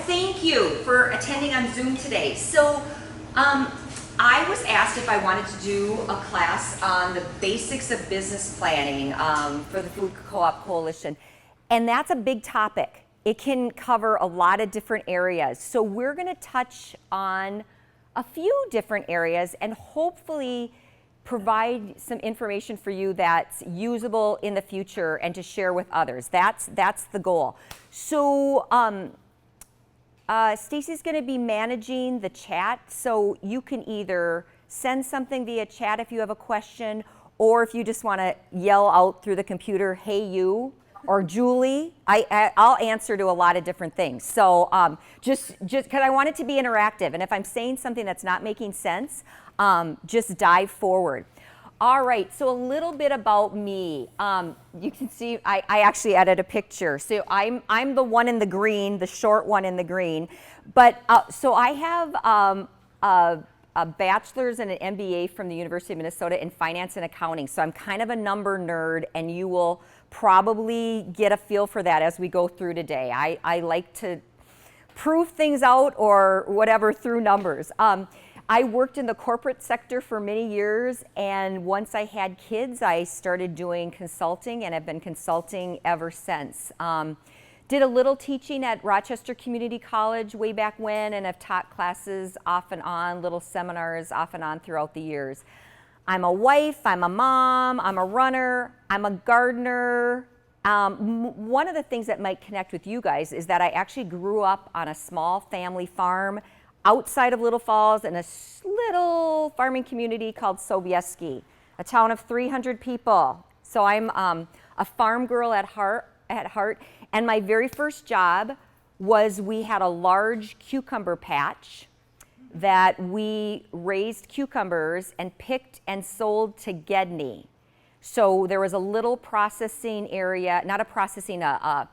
thank you for attending on Zoom today. So I was asked if I wanted to do a class on the basics of business planning for the Food Co-op Coalition. And that's a big topic. It can cover a lot of different areas. So we're going to touch on a few different areas and hopefully provide some information for you that's usable in the future and to share with others. That's the goal. So Stacy's going to be managing the chat, so you can either send something via chat if you have a question, or if you just want to yell out through the computer, "Hey you," or "Julie." I'll answer to a lot of different things. So just because I want it to be interactive, and if I'm saying something that's not making sense, just dive forward. All right, so a little bit about me. You can see I actually added a picture. So I'm the one in the green, the short one in the green. But so I have a bachelor's and an MBA from the University of Minnesota in finance and accounting. So I'm kind of a number nerd, and you will probably get a feel for that as we go through today. I like to prove things out or whatever through numbers. I worked in the corporate sector for many years, and once I had kids, I started doing consulting and have been consulting ever since. Did a little teaching at Rochester Community College way back when, and have taught classes off and on, little seminars off and on throughout the years. I'm a wife, I'm a mom, I'm a runner, I'm a gardener. One of the things that might connect with you guys is that I actually grew up on a small family farm outside of Little Falls in a little farming community called Sobieski, a town of 300 people. So I'm a farm girl at heart, and my very first job was we had a large cucumber patch that we raised cucumbers and picked and sold to Gedney. So there was a little processing area, not a processing, a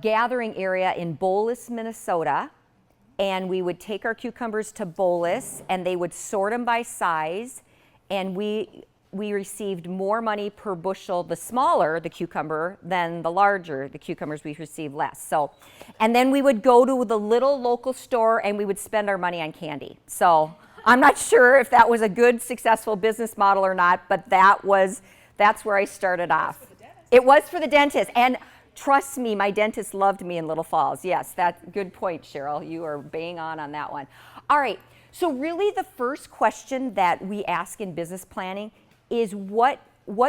gathering area in Bolus, Minnesota. And we would take our cucumbers to Bolus, and they would sort them by size, and we received more money per bushel, the smaller the cucumber, than the larger the cucumbers we received less. So, and then we would go to the little local store and we would spend our money on candy. So I'm not sure if that was a good, successful business model or not, but that's where I started off. It was for the dentist. And trust me, my dentist loved me in Little Falls. Yes, that's a good point, Cheryl. You are bang on that one. All right, so really the first question that we ask in business planning is what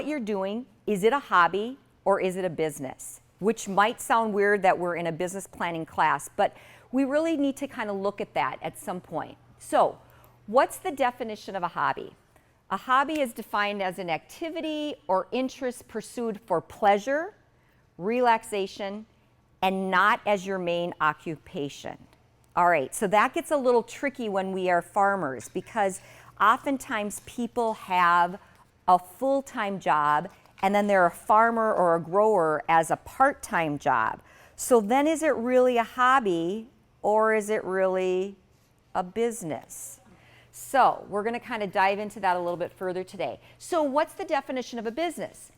you're doing. Is it a hobby or is it a business? Which might sound weird that we're in a business planning class, but we really need to kind of look at that at some point. So what's the definition of a hobby? A hobby is defined as an activity or interest pursued for pleasure, relaxation, and not as your main occupation. All right, so that gets a little tricky when we are farmers, because oftentimes people have a full-time job and then they're a farmer or a grower as a part-time job. So then is it really a hobby or is it really a business? So we're going to kind of dive into that a little bit further today. So what's the definition of a business?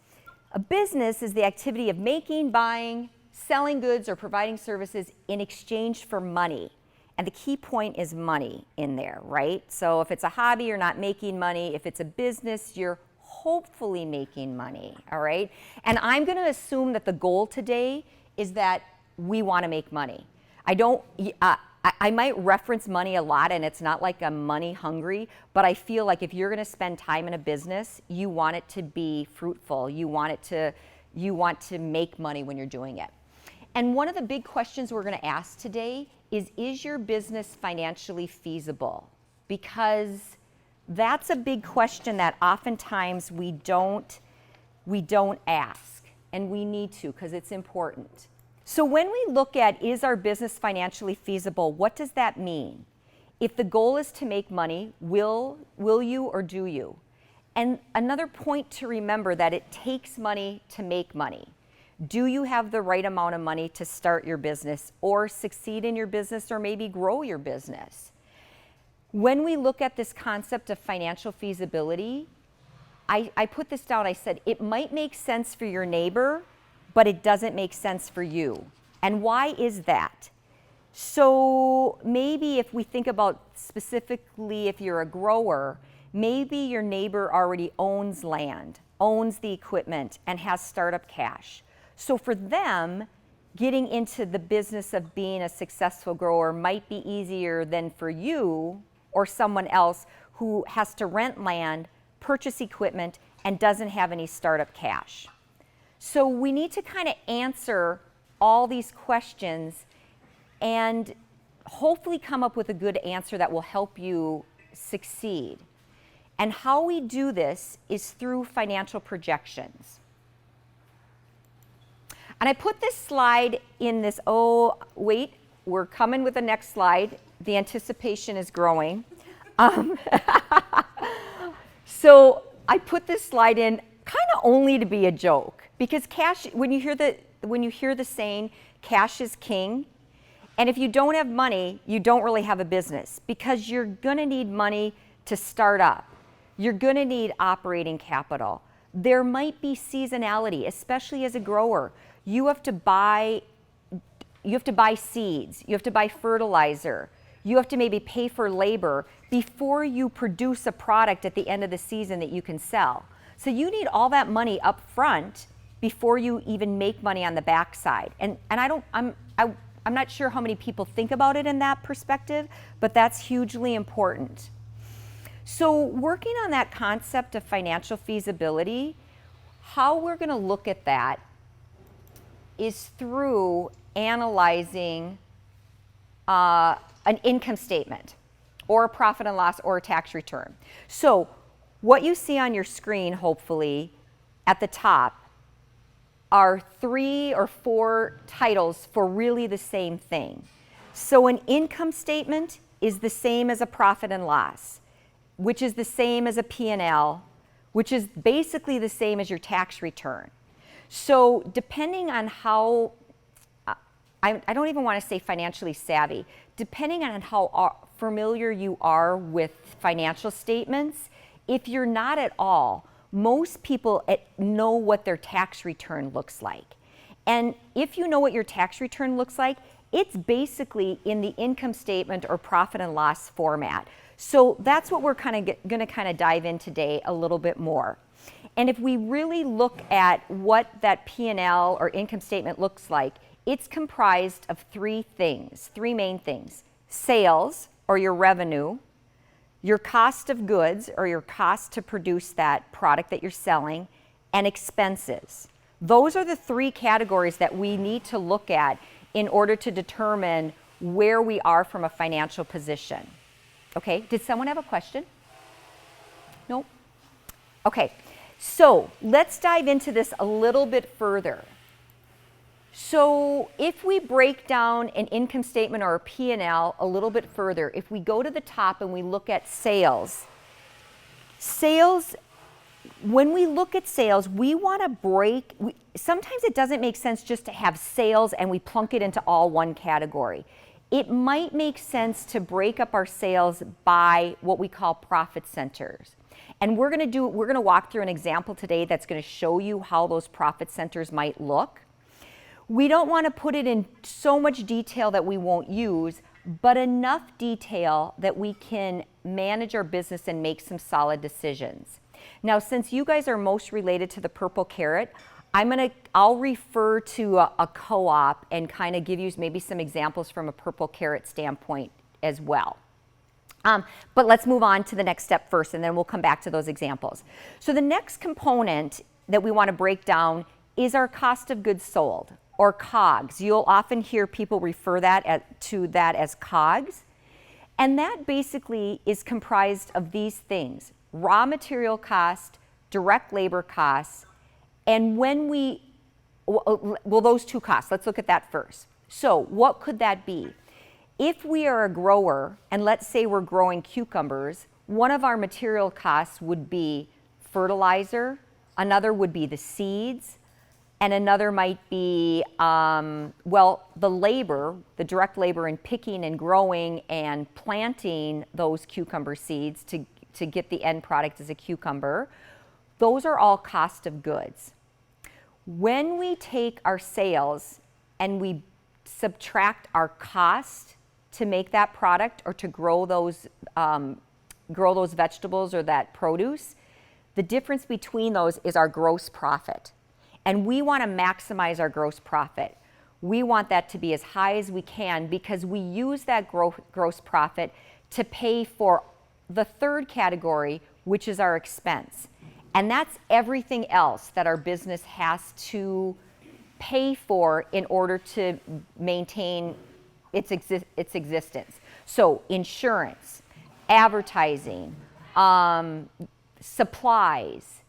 A business is the activity of making, buying, selling goods, or providing services in exchange for money. And the key point is money in there, right? So if it's a hobby, you're not making money. If it's a business, you're hopefully making money, all right? And I'm going to assume that the goal today is that we want to make money. I might reference money a lot, and it's not like I'm money hungry, but I feel like if you're going to spend time in a business, you want it to be fruitful. You want to make money when you're doing it. And one of the big questions we're going to ask today is your business financially feasible? Because that's a big question that oftentimes we don't ask, and we need to, because it's important. So when we look at, is our business financially feasible, what does that mean? If the goal is to make money, will you or do you? And another point to remember, that it takes money to make money. Do you have the right amount of money to start your business or succeed in your business or maybe grow your business? When we look at this concept of financial feasibility, I put this down. I said, it might make sense for your neighbor, but it doesn't make sense for you. And why is that? So maybe if we think about specifically if you're a grower, maybe your neighbor already owns land, owns the equipment, and has startup cash. So for them, getting into the business of being a successful grower might be easier than for you or someone else who has to rent land, purchase equipment, and doesn't have any startup cash. So we need to kind of answer all these questions and hopefully come up with a good answer that will help you succeed. And how we do this is through financial projections. And I put this slide in this, oh, wait, we're coming with the next slide. The anticipation is growing. So I put this slide in kind of only to be a joke, because cash, when you hear the saying, cash is king, and if you don't have money, you don't really have a business, because you're gonna need money to start up. You're gonna need operating capital. There might be seasonality, especially as a grower. You have to buy seeds, you have to buy fertilizer, you have to maybe pay for labor before you produce a product at the end of the season that you can sell. So you need all that money up front before you even make money on the backside. And I'm not sure how many people think about it in that perspective, but that's hugely important. So working on that concept of financial feasibility, how we're going to look at that is through analyzing an income statement or a profit and loss or a tax return. So what you see on your screen, hopefully, at the top are 3 or 4 titles for really the same thing. So an income statement is the same as a profit and loss, which is the same as a P&L, which is basically the same as your tax return. So depending on how, I don't even want to say financially savvy, depending on how familiar you are with financial statements, if you're not at all, most people know what their tax return looks like. And if you know what your tax return looks like, it's basically in the income statement or profit and loss format. So that's what we're going to dive in today a little bit more. And if we really look at what that P&L or income statement looks like, it's comprised of 3 things, 3 main things: sales, or your revenue, your cost of goods, or your cost to produce that product that you're selling, and expenses. Those are the 3 categories that we need to look at in order to determine where we are from a financial position. Okay, did someone have a question? No? Okay, so let's dive into this a little bit further. So if we break down an income statement or a P&L a little bit further, if we go to the top and we look at sales, when we look at sales, we want to sometimes it doesn't make sense just to have sales and we plunk it into all one category. It might make sense to break up our sales by what we call profit centers. And we're going to walk through an example today that's going to show you how those profit centers might look. We don't want to put it in so much detail that we won't use, but enough detail that we can manage our business and make some solid decisions. Now, since you guys are most related to the purple carrot, I'll refer to a co-op and kind of give you maybe some examples from a purple carrot standpoint as well. But let's move on to the next step first, and then we'll come back to those examples. So the next component that we want to break down is our cost of goods sold, or COGS. You'll often hear people refer to that as COGS. And that basically is comprised of these things: raw material cost, direct labor costs, and those 2 costs, let's look at that first. So what could that be? If we are a grower, and let's say we're growing cucumbers, one of our material costs would be fertilizer, another would be the seeds, and another might be, the labor, the direct labor in picking and growing and planting those cucumber seeds to get the end product as a cucumber. Those are all cost of goods. When we take our sales and we subtract our cost to make that product or to grow those vegetables or that produce, the difference between those is our gross profit. And we want to maximize our gross profit. We want that to be as high as we can because we use that gross profit to pay for the third category, which is our expense. And that's everything else that our business has to pay for in order to maintain its existence. So insurance, advertising, supplies,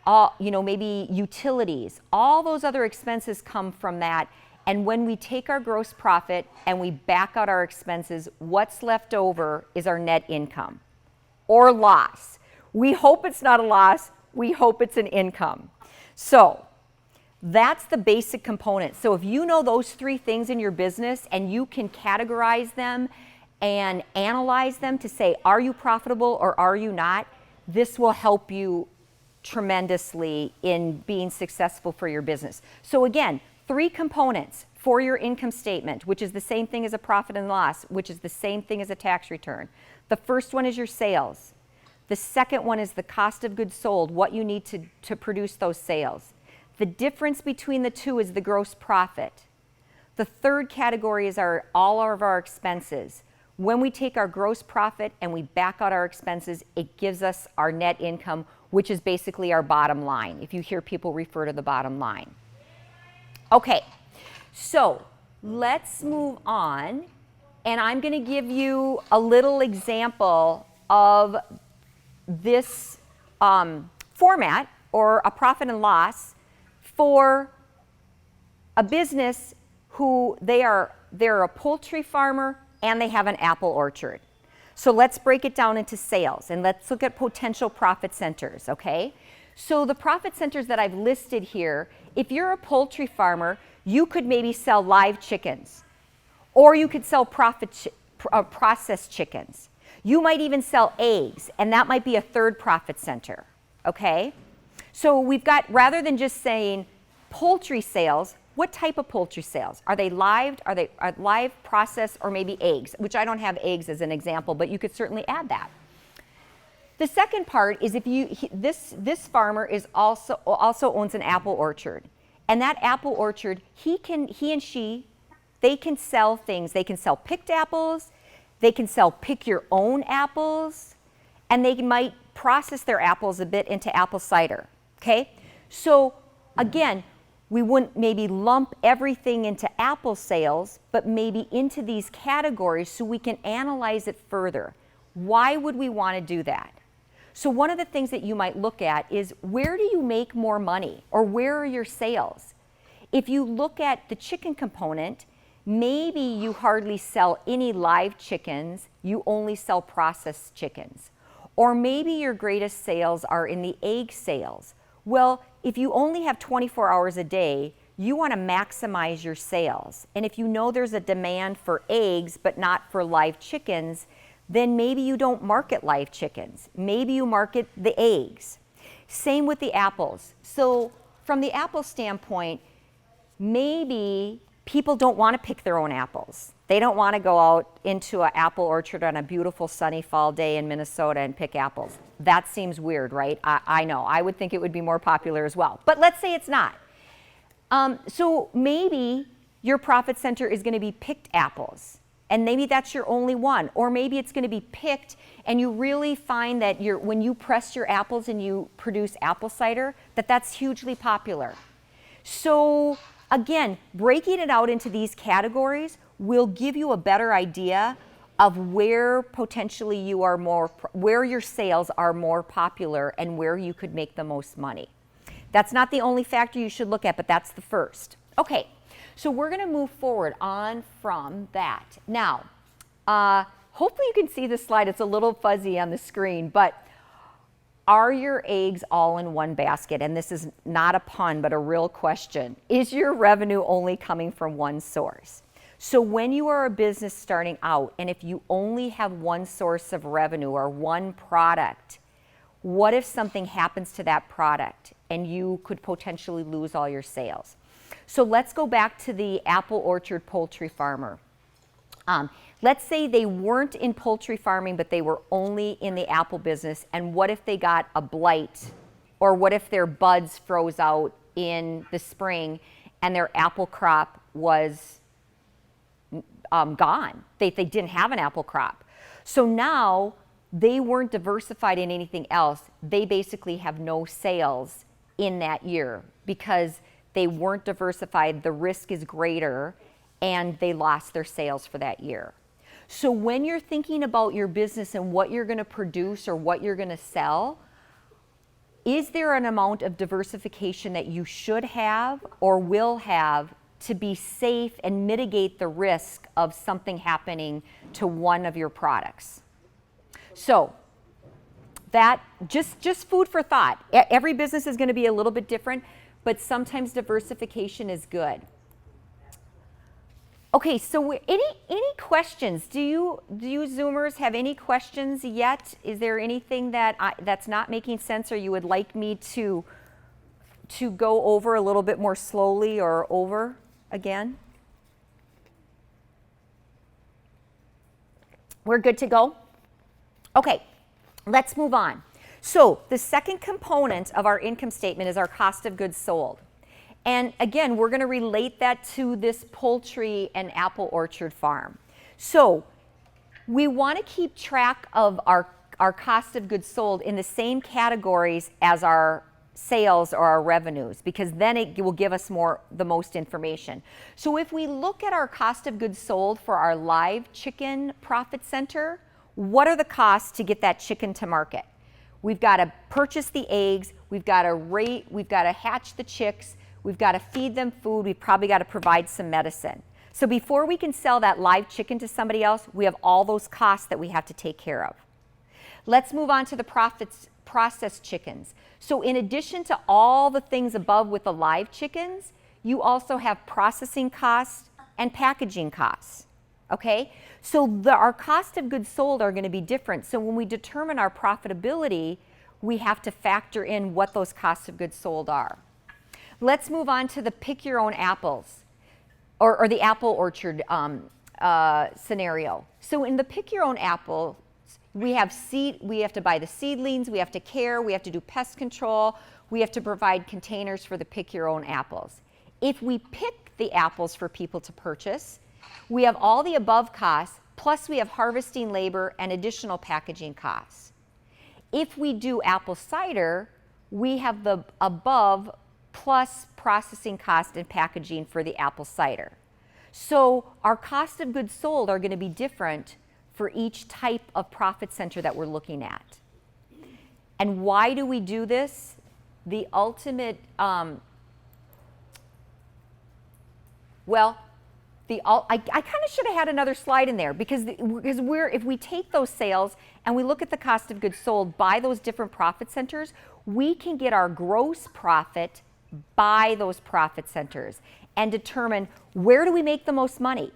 maybe utilities, all those other expenses come from that. And when we take our gross profit and we back out our expenses, what's left over is our net income or loss. We hope it's not a loss. We hope it's an income. So that's the basic component. So if you know those three things in your business and you can categorize them and analyze them to say, are you profitable or are you not? This will help you tremendously in being successful for your business. So again, 3 components for your income statement, which is the same thing as a profit and loss, which is the same thing as a tax return. The first one is your sales. The second one is the cost of goods sold, what you need to produce those sales. The difference between the two is the gross profit. The third category is all of our expenses. When we take our gross profit and we back out our expenses, it gives us our net income, which is basically our bottom line, if you hear people refer to the bottom line. Okay, so let's move on, and I'm going to give you a little example of this format or a profit and loss for a business who they're a poultry farmer and they have an apple orchard. So let's break it down into sales and let's look at potential profit centers, okay? So the profit centers that I've listed here, if you're a poultry farmer, you could maybe sell live chickens, or you could sell processed chickens. You might even sell eggs, and that might be a third profit center, okay? So we've got, rather than just saying poultry sales, what type of poultry sales? Are they live, live, processed, or maybe eggs? Which I don't have eggs as an example, but you could certainly add that. The second part is this farmer is also owns an apple orchard. And that apple orchard, he and she can sell things. They can sell picked apples, they can sell pick your own apples, and they might process their apples a bit into apple cider, okay? So again, we wouldn't maybe lump everything into apple sales, but maybe into these categories so we can analyze it further. Why would we want to do that? So one of the things that you might look at is, where do you make more money, or where are your sales? If you look at the chicken component, maybe you hardly sell any live chickens, you only sell processed chickens. Or maybe your greatest sales are in the egg sales. Well, if you only have 24 hours a day, you want to maximize your sales. And if you know there's a demand for eggs but not for live chickens, then maybe you don't market live chickens. Maybe you market the eggs. Same with the apples. So from the apple standpoint, maybe people don't want to pick their own apples. They don't want to go out into an apple orchard on a beautiful sunny fall day in Minnesota and pick apples. That seems weird, right? I know. I would think it would be more popular as well. But let's say it's not. So maybe your profit center is going to be picked apples. And maybe that's your only one. Or maybe it's going to be picked and you really find that when you press your apples and you produce apple cider, that's hugely popular. So again, breaking it out into these categories will give you a better idea of where potentially where your sales are more popular and where you could make the most money. That's not the only factor you should look at, but that's the first. Okay. So we're going to move forward on from that. Now, hopefully you can see this slide. It's a little fuzzy on the screen, but are your eggs all in one basket? And this is not a pun, but a real question. Is your revenue only coming from one source? So when you are a business starting out, and if you only have one source of revenue or one product, what if something happens to that product and you could potentially lose all your sales? So let's go back to the apple orchard poultry farmer. Let's say they weren't in poultry farming, but they were only in the apple business. And what if they got a blight? Or what if their buds froze out in the spring and their apple crop was gone? They didn't have an apple crop. So now they weren't diversified in anything else. They basically have no sales in that year because they weren't diversified. The risk is greater and they lost their sales for that year. So when you're thinking about your business and what you're going to produce or what you're going to sell, is there an amount of diversification that you should have or will have to be safe and mitigate the risk of something happening to one of your products? So that just food for thought. Every business is going to be a little bit different, but sometimes diversification is good. Okay, so any questions? Do you Zoomers have any questions yet? Is there anything that's not making sense or you would like me to go over a little bit more slowly or over again? We're good to go? Okay, let's move on. So the second component of our income statement is our cost of goods sold. And again, we're going to relate that to this poultry and apple orchard farm. So we want to keep track of our cost of goods sold in the same categories as our sales or our revenues, because then it will give us the most information. So if we look at our cost of goods sold for our live chicken profit center, what are the costs to get that chicken to market? We've got to purchase the eggs, we've got to hatch the chicks, we've got to feed them food, we've probably got to provide some medicine. So before we can sell that live chicken to somebody else, we have all those costs that we have to take care of. Let's move on to the processed chickens. So in addition to all the things above with the live chickens, you also have processing costs and packaging costs. Okay? So our cost of goods sold are going to be different. So when we determine our profitability, we have to factor in what those costs of goods sold are. Let's move on to the pick your own apples or the apple orchard scenario. So in the pick your own apples, we have to buy the seedlings, we have to care, we have to do pest control, we have to provide containers for the pick your own apples. If we pick the apples for people to purchase, we have all the above costs, plus we have harvesting labor and additional packaging costs. If we do apple cider, we have the above plus processing cost and packaging for the apple cider. So our cost of goods sold are going to be different for each type of profit center that we're looking at. And why do we do this? The ultimate, I kind of should have had another slide in there because if we take those sales and we look at the cost of goods sold by those different profit centers, we can get our gross profit by those profit centers and determine where do we make the most money.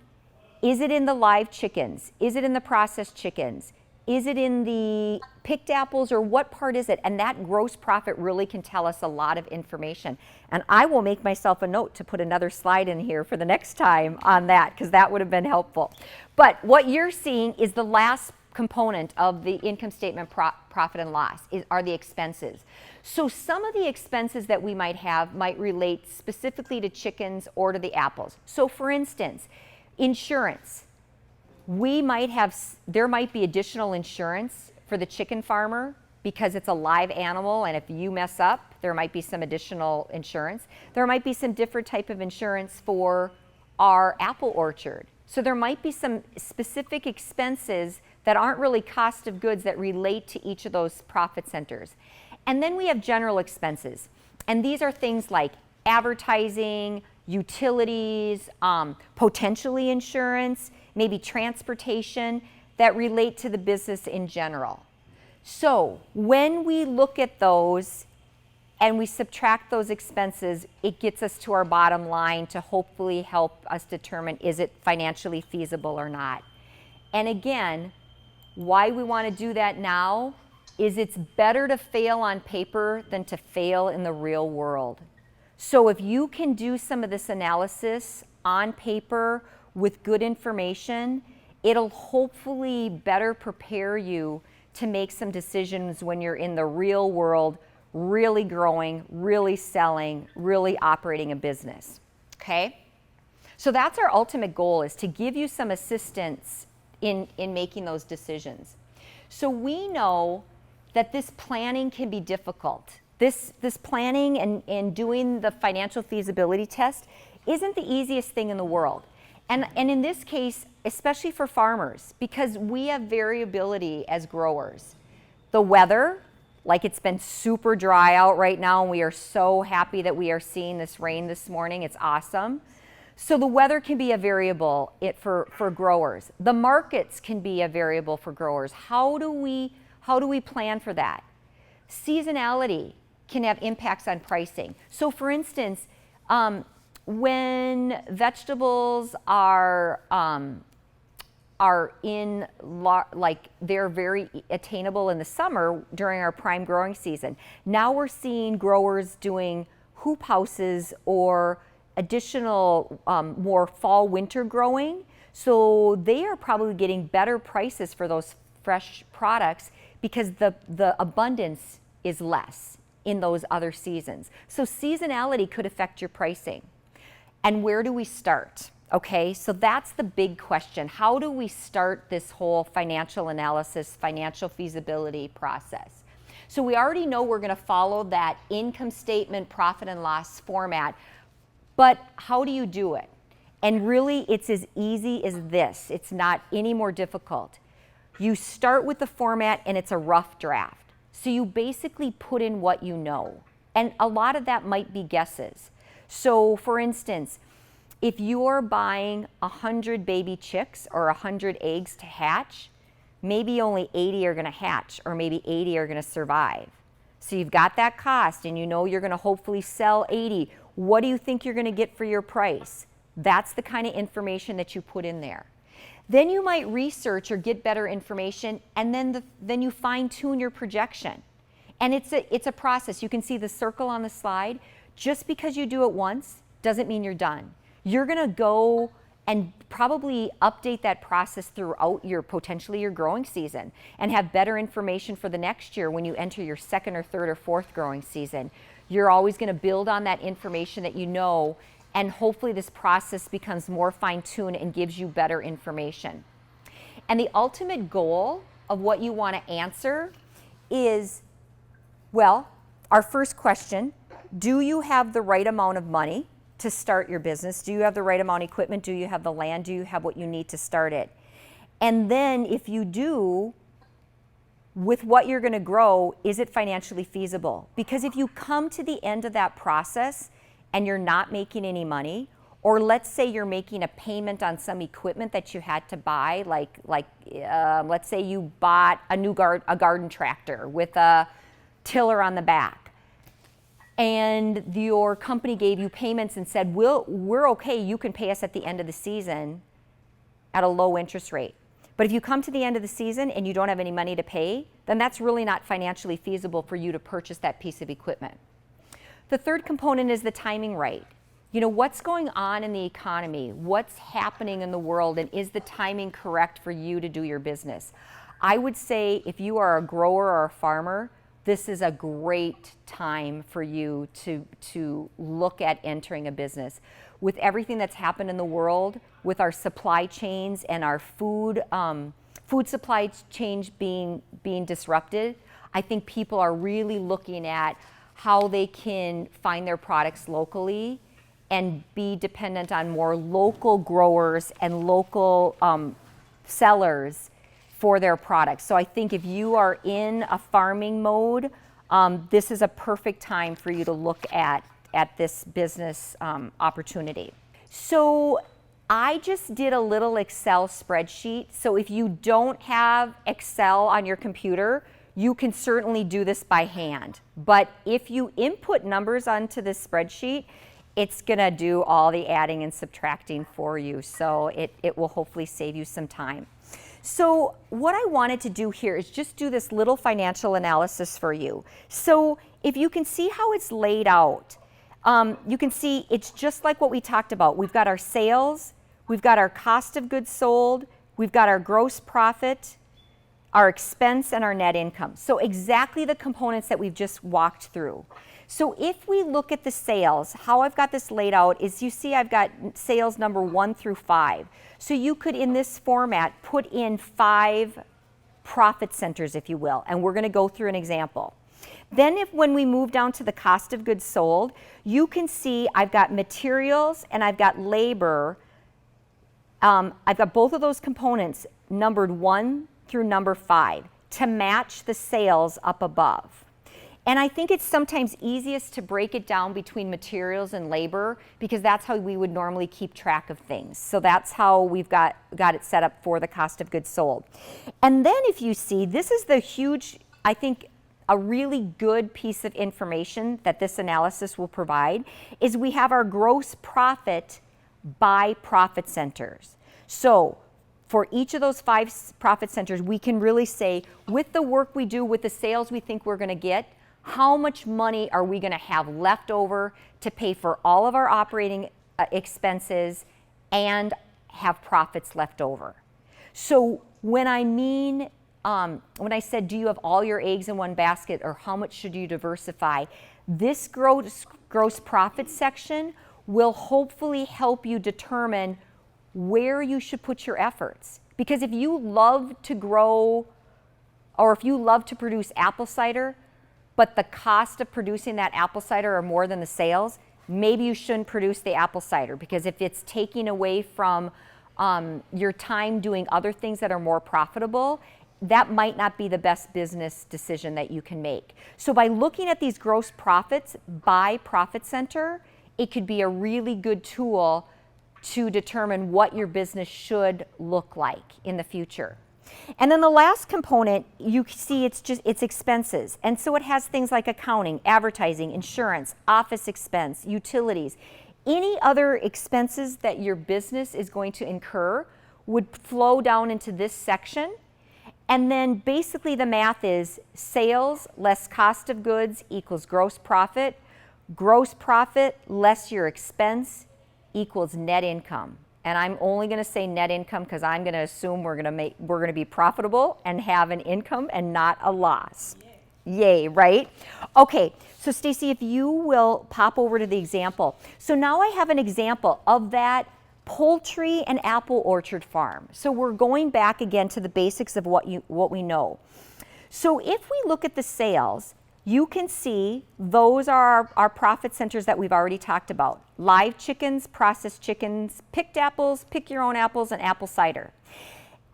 Is it in the live chickens? Is it in the processed chickens? Is it in the picked apples, or what part is it? And that gross profit really can tell us a lot of information. And I will make myself a note to put another slide in here for the next time on that, because that would have been helpful. But what you're seeing is the last component of the income statement profit and loss are the expenses. So some of the expenses that we might have might relate specifically to chickens or to the apples. So for instance, insurance. There might be additional insurance for the chicken farmer because it's a live animal, and if you mess up, there might be some additional insurance. There might be some different type of insurance for our apple orchard. So there might be some specific expenses that aren't really cost of goods that relate to each of those profit centers. And then we have general expenses. And these are things like advertising, utilities, potentially insurance, maybe transportation that relate to the business in general. So when we look at those and we subtract those expenses, it gets us to our bottom line to hopefully help us determine, is it financially feasible or not? And again, why we want to do that now is it's better to fail on paper than to fail in the real world. So if you can do some of this analysis on paper with good information, it'll hopefully better prepare you to make some decisions when you're in the real world, really growing, really selling, really operating a business, okay? So that's our ultimate goal, is to give you some assistance in making those decisions. So we know that this planning can be difficult. This planning and doing the financial feasibility test isn't the easiest thing in the world. And in this case, especially for farmers, because we have variability as growers. The weather, like it's been super dry out right now, and we are so happy that we are seeing this rain this morning. It's awesome. So the weather can be a variable for growers. The markets can be a variable for growers. How do we plan for that? Seasonality can have impacts on pricing. So for instance, when vegetables are in, like they're very attainable in the summer during our prime growing season. Now we're seeing growers doing hoop houses or additional more fall winter growing. So they are probably getting better prices for those fresh products because the abundance is less in those other seasons. So seasonality could affect your pricing. And where do we start? Okay, so that's the big question. How do we start this whole financial analysis, financial feasibility process? So we already know we're going to follow that income statement, profit and loss format, but how do you do it? And really, it's as easy as this. It's not any more difficult. You start with the format and it's a rough draft. So you basically put in what you know. And a lot of that might be guesses. So for instance, if you're buying 100 baby chicks or 100 eggs to hatch, maybe only 80 are going to hatch, or maybe 80 are going to survive. So you've got that cost and you know you're going to hopefully sell 80. What do you think you're going to get for your price? That's the kind of information that you put in there. Then you might research or get better information, and then you fine-tune your projection. And it's a process. You can see the circle on the slide. Just because you do it once doesn't mean you're done. You're going to go and probably update that process throughout potentially your growing season, and have better information for the next year when you enter your second or third or fourth growing season. You're always going to build on that information that you know, and hopefully this process becomes more fine-tuned and gives you better information. And the ultimate goal of what you want to answer is, well, our first question, do you have the right amount of money to start your business? Do you have the right amount of equipment? Do you have the land? Do you have what you need to start it? And then if you do, with what you're going to grow, is it financially feasible? Because if you come to the end of that process and you're not making any money, or let's say you're making a payment on some equipment that you had to buy, let's say you bought a garden tractor with a tiller on the back, and your company gave you payments and said, we're okay, you can pay us at the end of the season at a low interest rate. But if you come to the end of the season and you don't have any money to pay, then that's really not financially feasible for you to purchase that piece of equipment. The third component is the timing right. You know, what's going on in the economy? What's happening in the world? And is the timing correct for you to do your business? I would say if you are a grower or a farmer, this is a great time for you to look at entering a business. With everything that's happened in the world, with our supply chains and our food supply chains being disrupted, I think people are really looking at how they can find their products locally and be dependent on more local growers and local sellers for their products. So I think if you are in a farming mode, this is a perfect time for you to look at this business opportunity. So I just did a little Excel spreadsheet. So if you don't have Excel on your computer, you can certainly do this by hand. But if you input numbers onto this spreadsheet, it's gonna do all the adding and subtracting for you. So it will hopefully save you some time. So what I wanted to do here is just do this little financial analysis for you. So if you can see how it's laid out, you can see it's just like what we talked about. We've got our sales, we've got our cost of goods sold, we've got our gross profit, our expense, and our net income. So exactly the components that we've just walked through. So if we look at the sales, how I've got this laid out is, you see I've got sales number 1 through 5. So you could, in this format, put in 5 profit centers, if you will, and we're going to go through an example. Then when we move down to the cost of goods sold, you can see I've got materials and I've got labor. I've got both of those components numbered 1 through number 5 to match the sales up above. And I think it's sometimes easiest to break it down between materials and labor, because that's how we would normally keep track of things. So that's how we've got it set up for the cost of goods sold. And then if you see, this is the huge, I think, a really good piece of information that this analysis will provide, is we have our gross profit by profit centers. So for each of those 5 profit centers, we can really say, with the work we do, with the sales we think we're going to get, how much money are we going to have left over to pay for all of our operating expenses and have profits left over. So when I mean, when I said, do you have all your eggs in one basket, or how much should you diversify, this gross profit section will hopefully help you determine where you should put your efforts. Because if you love to grow, or if you love to produce apple cider, but the cost of producing that apple cider are more than the sales, maybe you shouldn't produce the apple cider, because if it's taking away from your time doing other things that are more profitable, that might not be the best business decision that you can make. So by looking at these gross profits by profit center, it could be a really good tool to determine what your business should look like in the future. And then the last component, you see it's expenses. And so it has things like accounting, advertising, insurance, office expense, utilities. Any other expenses that your business is going to incur would flow down into this section. And then basically the math is sales less cost of goods equals gross profit. Gross profit less your expense equals net income. And I'm only going to say net income because I'm going to assume we're going to be profitable and have an income and not a loss. Yay, right? Okay, so Stacy, if you will pop over to the example. So now I have an example of that poultry and apple orchard farm. So we're going back again to the basics of what we know. So if we look at the sales, you can see those are our profit centers that we've already talked about. Live chickens, processed chickens, picked apples, pick your own apples, and apple cider.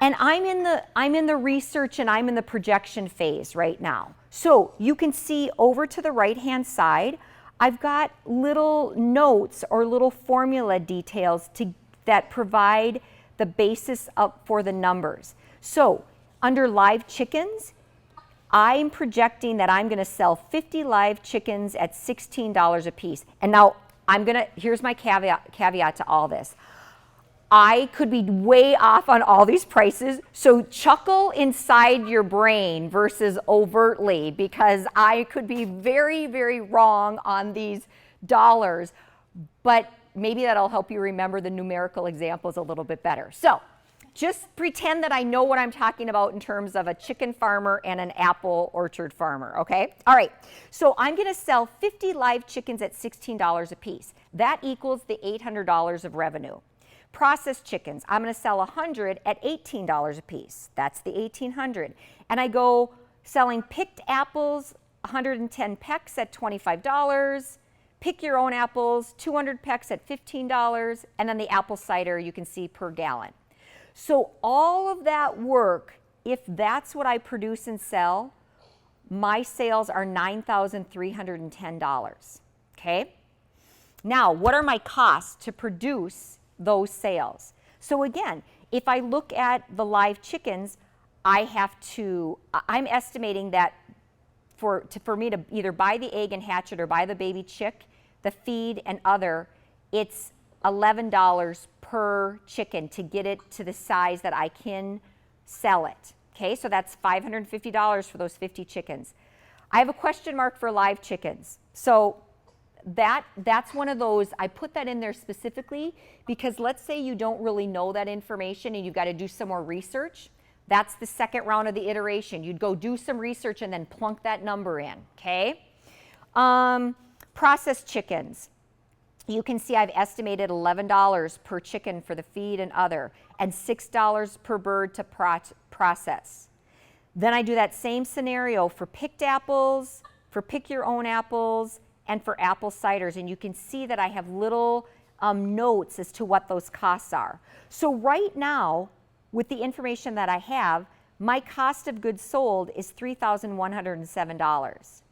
And I'm in the research and I'm in the projection phase right now. So you can see over to the right-hand side, I've got little notes or little formula details that provide the basis for the numbers. So under live chickens, I'm projecting that I'm going to sell 50 live chickens at $16 a piece. And now here's my caveat to all this. I could be way off on all these prices, so chuckle inside your brain versus overtly, because I could be very, very wrong on these dollars, but maybe that'll help you remember the numerical examples a little bit better. So just pretend that I know what I'm talking about in terms of a chicken farmer and an apple orchard farmer, okay? All right, so I'm going to sell 50 live chickens at $16 a piece. That equals the $800 of revenue. Processed chickens, I'm going to sell 100 at $18 a piece. That's the $1,800. And I go selling picked apples, 110 pecks at $25. Pick your own apples, 200 pecks at $15. And then the apple cider you can see per gallon. So all of that work, if that's what I produce and sell, my sales are $9,310, okay? Now, what are my costs to produce those sales? So again, if I look at the live chickens, I'm estimating that for me to either buy the egg and hatch it or buy the baby chick, the feed and other, it's $11 per chicken to get it to the size that I can sell it. Okay, so that's $550 for those 50 chickens. I have a question mark for live chickens. So that's one of those, I put that in there specifically because let's say you don't really know that information and you've got to do some more research. That's the second round of the iteration. You'd go do some research and then plunk that number in, okay? Processed chickens. You can see I've estimated $11 per chicken for the feed and other, and $6 per bird to process. Then I do that same scenario for picked apples, for pick your own apples, and for apple ciders, and you can see that I have little notes as to what those costs are. So right now, with the information that I have, my cost of goods sold is $3,107.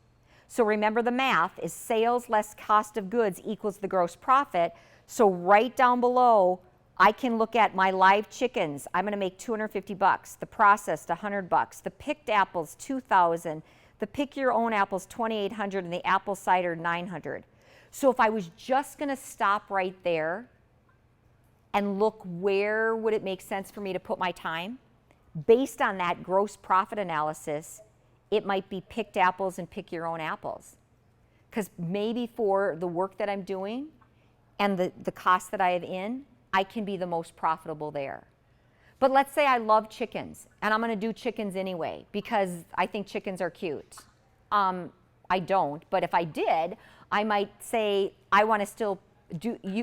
So remember the math is sales less cost of goods equals the gross profit. So right down below, I can look at my live chickens. I'm gonna make $250. The processed, $100. The picked apples, $2,000. The pick your own apples, $2,800, and the apple cider, $900. So if I was just gonna stop right there and look where would it make sense for me to put my time, based on that gross profit analysis, it might be picked apples and pick your own apples. Because maybe for the work that I'm doing and the cost that I have in, I can be the most profitable there. But let's say I love chickens and I'm gonna do chickens anyway because I think chickens are cute. I don't, but if I did, I might say I wanna still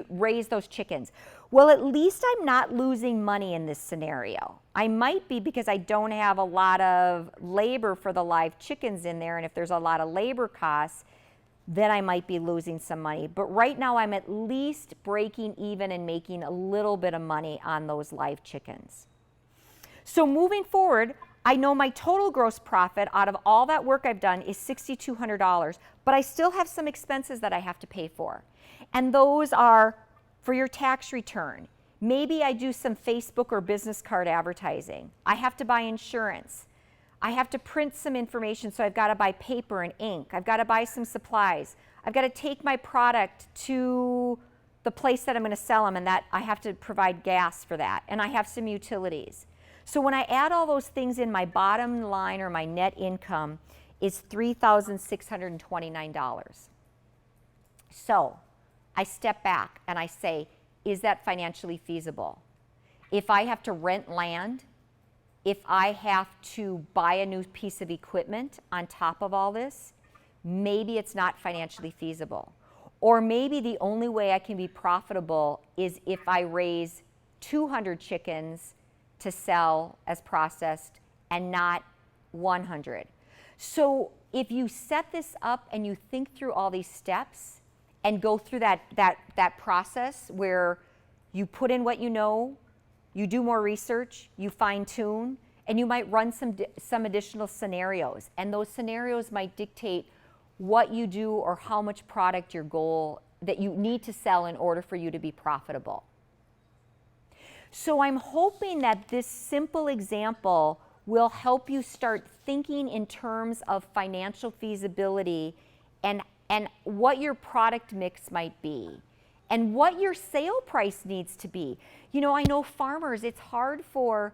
raise those chickens. Well, at least I'm not losing money in this scenario. I might be because I don't have a lot of labor for the live chickens in there, and if there's a lot of labor costs, then I might be losing some money. But right now I'm at least breaking even and making a little bit of money on those live chickens. So moving forward, I know my total gross profit out of all that work I've done is $6,200, but I still have some expenses that I have to pay for. And those are for your tax return. Maybe I do some Facebook or business card advertising. I have to buy insurance. I have to print some information, so I've got to buy paper and ink. I've got to buy some supplies. I've got to take my product to the place that I'm going to sell them, and that I have to provide gas for that. And I have some utilities. So when I add all those things in, my bottom line or my net income is $3,629. So I step back and I say, is that financially feasible? If I have to rent land, if I have to buy a new piece of equipment on top of all this, maybe it's not financially feasible. Or maybe the only way I can be profitable is if I raise 200 chickens to sell as processed and not 100. So if you set this up and you think through all these steps and go through that process where you put in what you know, you do more research, you fine tune, and you might run some additional scenarios. And those scenarios might dictate what you do or how much product your goal that you need to sell in order for you to be profitable. So I'm hoping that this simple example will help you start thinking in terms of financial feasibility and what your product mix might be and what your sale price needs to be. You know, I know farmers, it's hard for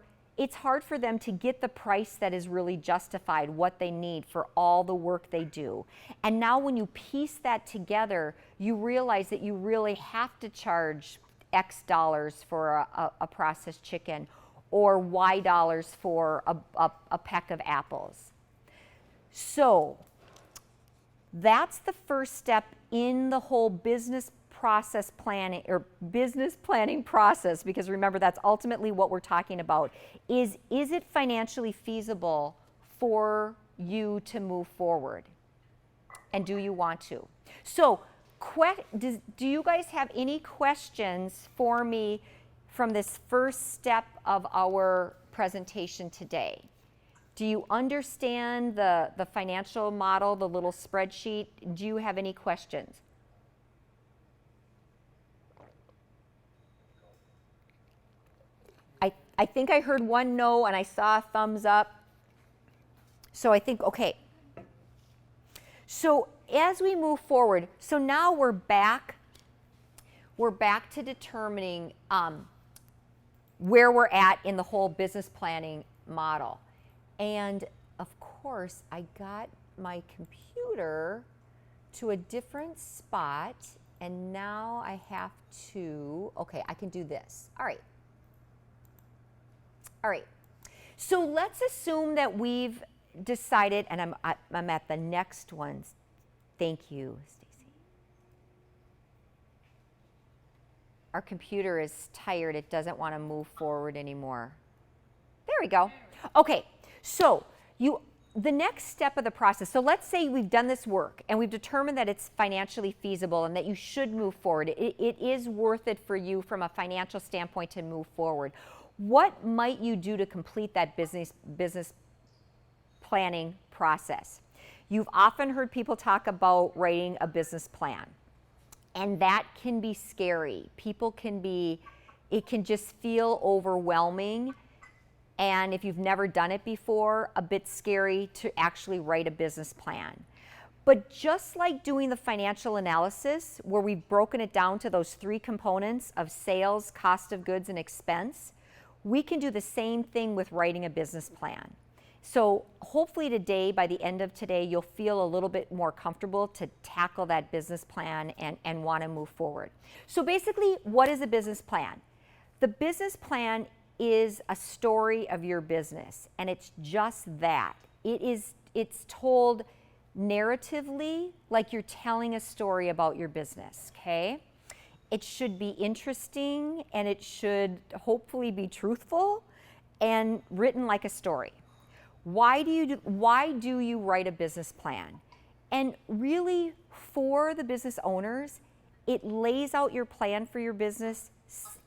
them to get the price that is really justified, what they need for all the work they do. And now when you piece that together, you realize that you really have to charge X dollars for a processed chicken or Y dollars for a peck of apples. So that's the first step in the whole business process planning or business planning process, because remember that's ultimately what we're talking about is it financially feasible for you to move forward, and do you want to? So do you guys have any questions for me from this first step of our presentation today? Do you understand the financial model, the little spreadsheet? Do you have any questions? I think I heard one no and I saw a thumbs up. So I think, okay. So as we move forward, so now we're back to determining where we're at in the whole business planning model. And of course, I got my computer to a different spot, and now I have to, okay, I can do this. All right. All right. So let's assume that we've decided, and I'm at the next ones. Thank you, Stacy. Our computer is tired. It doesn't want to move forward anymore. There we go. Okay, so the next step of the process, so let's say we've done this work and we've determined that it's financially feasible and that you should move forward. It is worth it for you from a financial standpoint to move forward. What might you do to complete that business planning process? You've often heard people talk about writing a business plan, and that can be scary. It can just feel overwhelming, and if you've never done it before, a bit scary to actually write a business plan. But just like doing the financial analysis, where we've broken it down to those 3 components of sales, cost of goods, and expense, we can do the same thing with writing a business plan. So hopefully today, by the end of today, you'll feel a little bit more comfortable to tackle that business plan and want to move forward. So basically, what is a business plan? The business plan is a story of your business, and it's just that. It's told narratively, like you're telling a story about your business, okay? It should be interesting, and it should hopefully be truthful and written like a story. Why do you write a business plan? And really, for the business owners, it lays out your plan for your business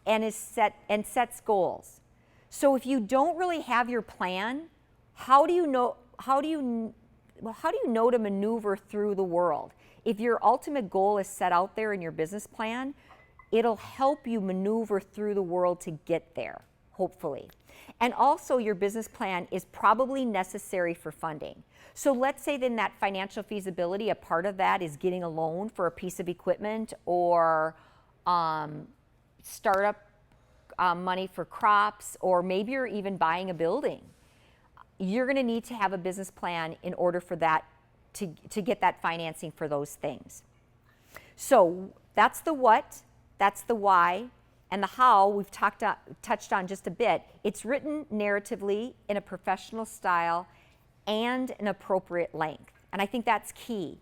and sets goals. So if you don't really have your plan, how do you know to maneuver through the world? If your ultimate goal is set out there in your business plan, it'll help you maneuver through the world to get there, hopefully. And also, your business plan is probably necessary for funding. So let's say then that financial feasibility, a part of that is getting a loan for a piece of equipment or startup money for crops, or maybe you're even buying a building. You're going to need to have a business plan in order for that to get that financing for those things. So that's the what, that's the why, and the how we've touched on just a bit. It's written narratively in a professional style and an appropriate length. And I think that's key.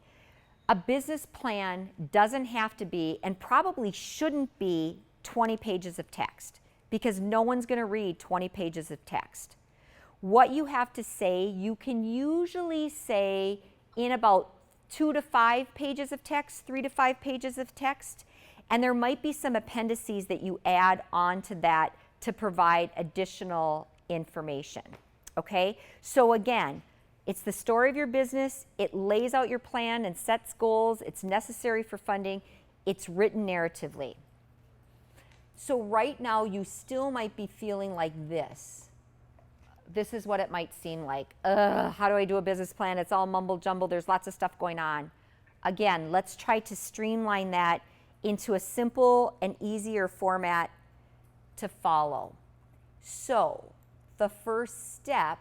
A business plan doesn't have to be, and probably shouldn't be, 20 pages of text, because no one's going to read 20 pages of text. What you have to say, you can usually say in about 2 to 5 pages of text, 3 to 5 pages of text. And there might be some appendices that you add onto that to provide additional information, okay? So again, it's the story of your business, it lays out your plan and sets goals, it's necessary for funding, it's written narratively. So right now, you still might be feeling like this. This is what it might seem like. How do I do a business plan? It's all mumble jumble, there's lots of stuff going on. Again, let's try to streamline that into a simple and easier format to follow. So the first step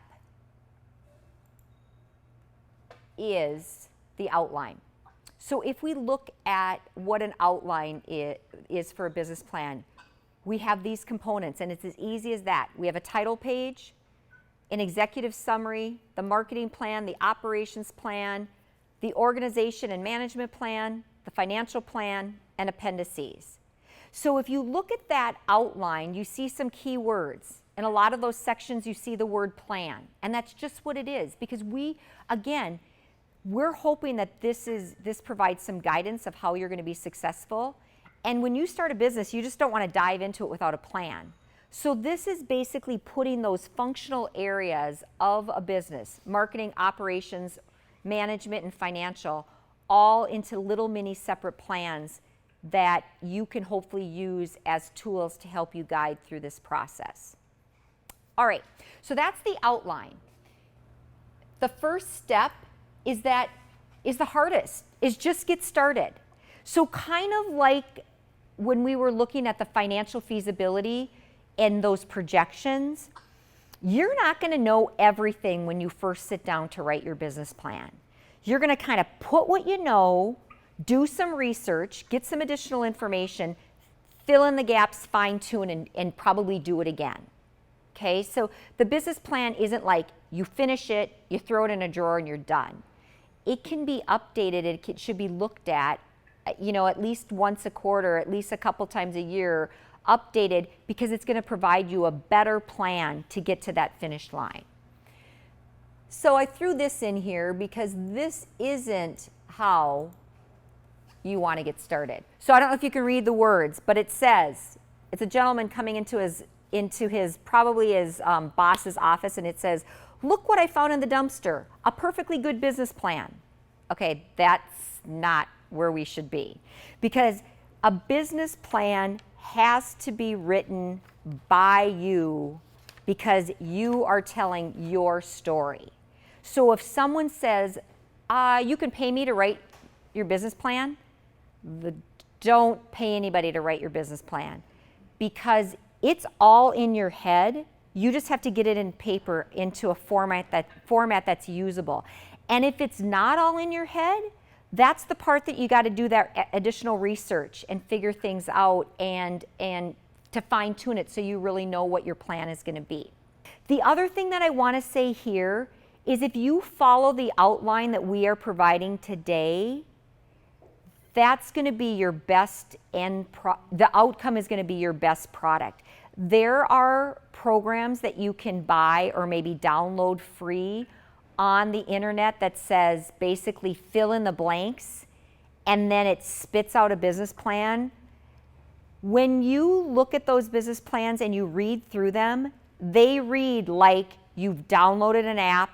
is the outline. So if we look at what an outline is for a business plan, we have these components, and it's as easy as that. We have a title page, an executive summary, the marketing plan, the operations plan, the organization and management plan, the financial plan, and appendices. So if you look at that outline, you see some key words. In a lot of those sections, you see the word plan. And that's just what it is, because we're hoping that this provides some guidance of how you're going to be successful. And when you start a business, you just don't want to dive into it without a plan. So this is basically putting those functional areas of a business, marketing, operations, management, and financial, all into little mini separate plans that you can hopefully use as tools to help you guide through this process. All right, so that's the outline. The first step is the hardest, is just get started. So kind of like when we were looking at the financial feasibility and those projections, you're not going to know everything when you first sit down to write your business plan. You're going to kind of put what you know do some research, get some additional information, fill in the gaps, fine tune, and probably do it again. Okay, so the business plan isn't like you finish it, you throw it in a drawer and you're done. It can be updated, it should be looked at, at least once a quarter, at least a couple times a year, updated, because it's going to provide you a better plan to get to that finish line. So I threw this in here because this isn't how you want to get started. So I don't know if you can read the words, but it says, it's a gentleman coming into his probably his boss's office, and it says, "Look what I found in the dumpster, a perfectly good business plan." Okay, that's not where we should be, because a business plan has to be written by you because you are telling your story. So if someone says, you can pay me to write your business plan, don't pay anybody to write your business plan, because it's all in your head. You just have to get it in paper into a format that's usable. And if it's not all in your head, that's the part that you got to do that additional research and figure things out and to fine tune it so you really know what your plan is going to be. The other thing that I want to say here is if you follow the outline that we are providing today, that's going to be your best the outcome is going to be your best product. There are programs that you can buy or maybe download free on the internet that says basically fill in the blanks, and then it spits out a business plan. When you look at those business plans and you read through them, they read like you've downloaded an app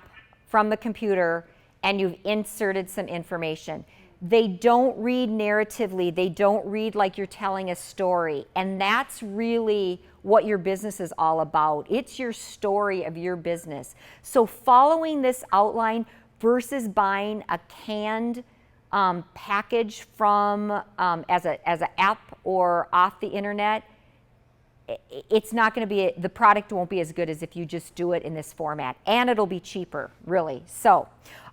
from the computer and you've inserted some information. They don't read narratively. They don't read like you're telling a story. And that's really what your business is all about. It's your story of your business. So following this outline versus buying a canned package from as an app or off the internet, it's not going to be, the product won't be as good as if you just do it in this format, and it'll be cheaper, really. So,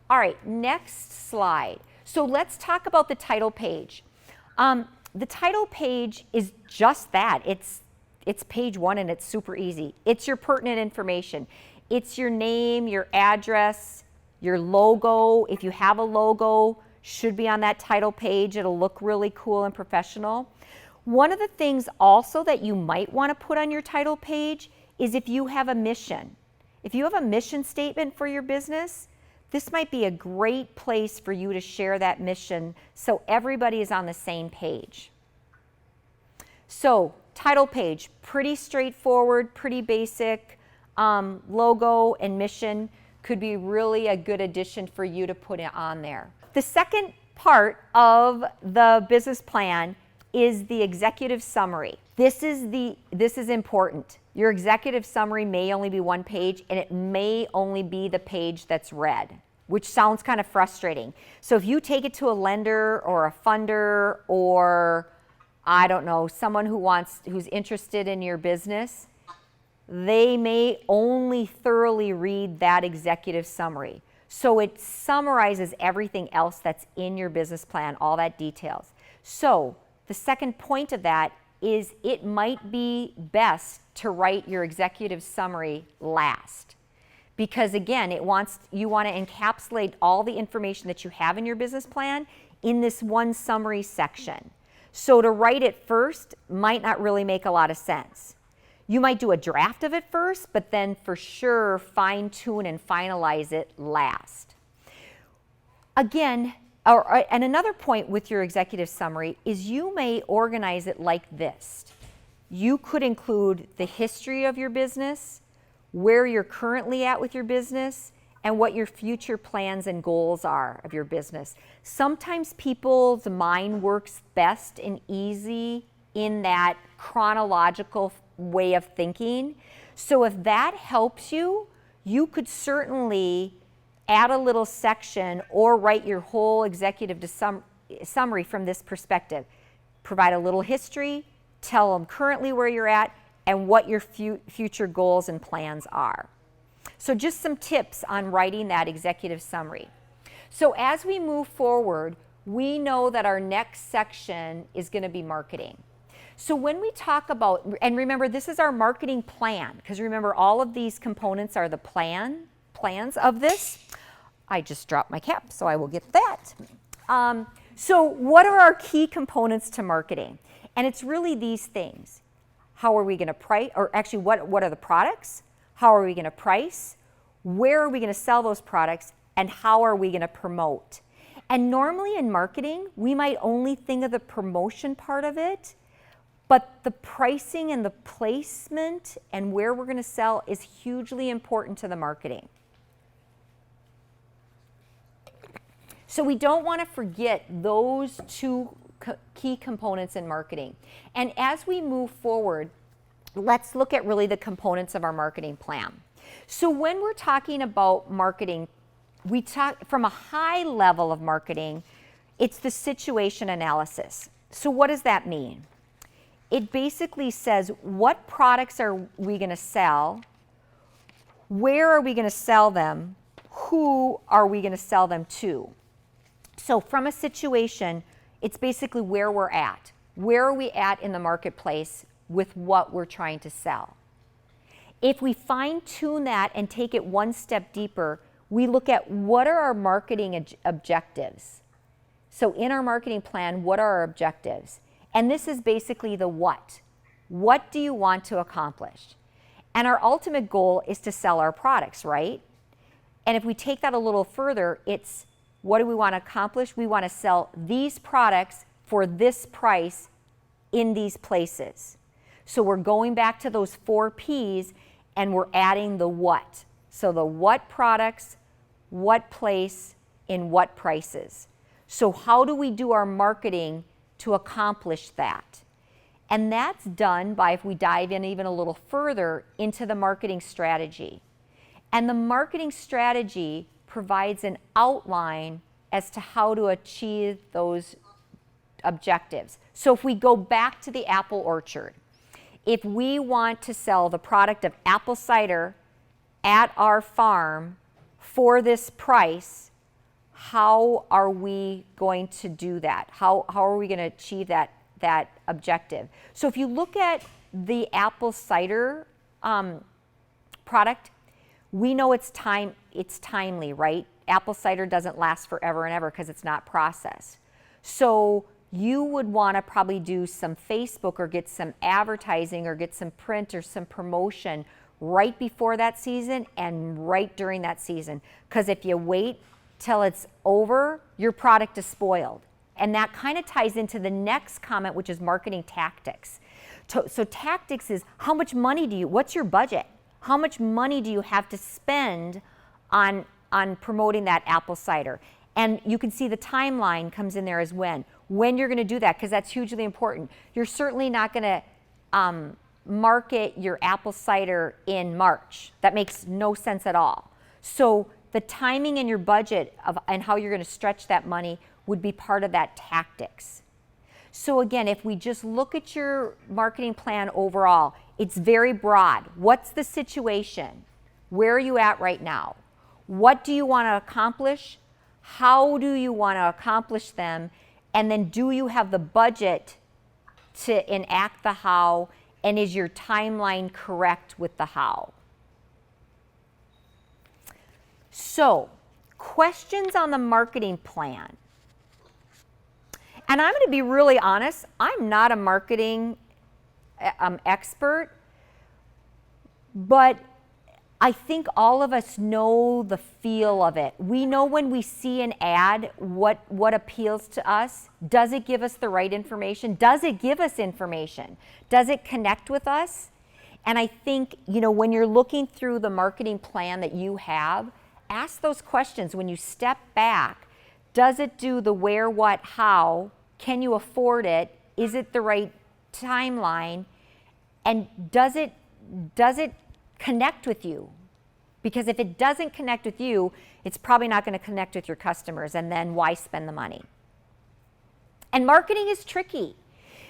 all right, next slide. So let's talk about the title page. The title page is just that. It's page one, and it's super easy. It's your pertinent information. It's your name, your address, your logo. If you have a logo, should be on that title page. It'll look really cool and professional. One of the things also that you might want to put on your title page is if you have a mission. If you have a mission statement for your business, this might be a great place for you to share that mission so everybody is on the same page. So, title page, pretty straightforward, pretty basic. Logo and mission could be really a good addition for you to put it on there. The second part of the business plan is the executive summary. This is important. Your executive summary may only be one page, and it may only be the page that's read, which sounds kind of frustrating. So if you take it to a lender or a funder or, I don't know, someone who's interested in your business, they may only thoroughly read that executive summary. So it summarizes everything else that's in your business plan, all that details. So the second point of that is it might be best to write your executive summary last. Because again, you want to encapsulate all the information that you have in your business plan in this one summary section. So to write it first might not really make a lot of sense. You might do a draft of it first, but then for sure fine tune and finalize it last. Again, and another point with your executive summary is you may organize it like this. You could include the history of your business, where you're currently at with your business, and what your future plans and goals are of your business. Sometimes people's mind works best and easy in that chronological way of thinking. So if that helps you, you could certainly add a little section or write your whole executive summary from this perspective. Provide a little history, tell them currently where you're at, and what your future goals and plans are. So just some tips on writing that executive summary. So as we move forward, we know that our next section is going to be marketing. So when we talk about, and remember, this is our marketing plan, because remember, all of these components are the plans of this. I just dropped my cap, so I will get that. So what are our key components to marketing? And it's really these things. How are we going to price, or actually what are the products? How are we going to price? Where are we going to sell those products? And how are we going to promote? And normally in marketing, we might only think of the promotion part of it, but the pricing and the placement and where we're going to sell is hugely important to the marketing. So we don't want to forget those two key components in marketing. And as we move forward, let's look at really the components of our marketing plan. So when we're talking about marketing, we talk from a high level of marketing, it's the situation analysis. So what does that mean? It basically says, what products are we going to sell? Where are we going to sell them? Who are we going to sell them to? So from a situation, it's basically where we're at. Where are we at in the marketplace with what we're trying to sell? If we fine-tune that and take it one step deeper, we look at what are our marketing objectives. So in our marketing plan, what are our objectives? And this is basically the what. What do you want to accomplish? And our ultimate goal is to sell our products, right? And if we take that a little further, it's what do we want to accomplish? We want to sell these products for this price in these places. So we're going back to those 4 P's and we're adding the what. So the what products, what place, in what prices. So how do we do our marketing to accomplish that? And that's done by, if we dive in even a little further, into the marketing strategy. And the marketing strategy provides an outline as to how to achieve those objectives. So if we go back to the apple orchard, if we want to sell the product of apple cider at our farm for this price, how are we going to do that? How are we going to achieve that objective? So if you look at the apple cider product, we know it's timely, right? Apple cider doesn't last forever and ever because it's not processed. So you would want to probably do some Facebook or get some advertising or get some print or some promotion right before that season and right during that season. Because if you wait till it's over, your product is spoiled. And that kind of ties into the next comment, which is marketing tactics. So tactics is how much money what's your budget? How much money do you have to spend on promoting that apple cider? And you can see the timeline comes in there as when you're going to do that, because that's hugely important. You're certainly not going to market your apple cider in March. That makes no sense at all. So the timing and your budget and how you're going to stretch that money would be part of that tactics. So again, if we just look at your marketing plan overall, it's very broad. What's the situation? Where are you at right now? What do you want to accomplish? How do you want to accomplish them? And then do you have the budget to enact the how? And is your timeline correct with the how? So, questions on the marketing plan. And I'm going to be really honest, I'm not a marketing expert, but I think all of us know the feel of it. We know when we see an ad what appeals to us. Does it give us the right information? Does it give us information? Does it connect with us? And I think, when you're looking through the marketing plan that you have, ask those questions when you step back. Does it do the where, what, how? Can you afford it? Is it the right timeline? And does it connect with you? Because if it doesn't connect with you, it's probably not going to connect with your customers, and then why spend the money? And marketing is tricky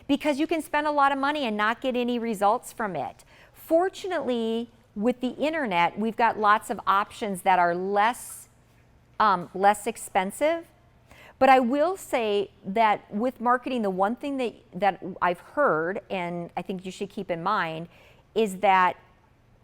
because you can spend a lot of money and not get any results from it. Fortunately, with the internet, we've got lots of options that are less expensive, But I will say that with marketing, the one thing that I've heard, and I think you should keep in mind, is that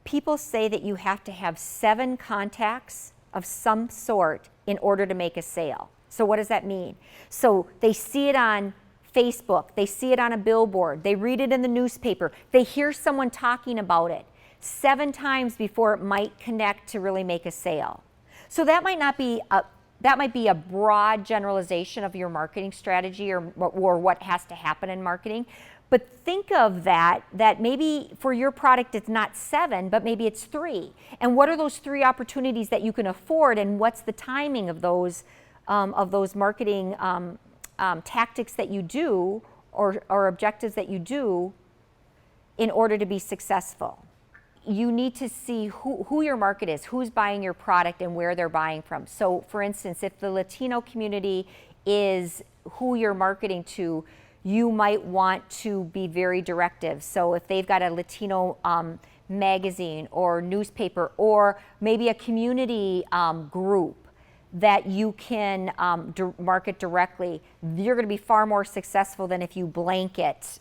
people say that you have to have 7 contacts of some sort in order to make a sale. So what does that mean? So they see it on Facebook, they see it on a billboard, they read it in the newspaper, they hear someone talking about it 7 times before it might connect to really make a sale. So that might not be that might be a broad generalization of your marketing strategy or what has to happen in marketing. But think of that maybe for your product it's not 7, but maybe it's 3. And what are those 3 opportunities that you can afford, and what's the timing of those marketing tactics that you do or objectives that you do in order to be successful? You need to see who your market is, who's buying your product and where they're buying from. So for instance, if the Latino community is who you're marketing to, you might want to be very directive. So if they've got a Latino magazine or newspaper, or maybe a community group that you can market directly, you're going to be far more successful than if you blanket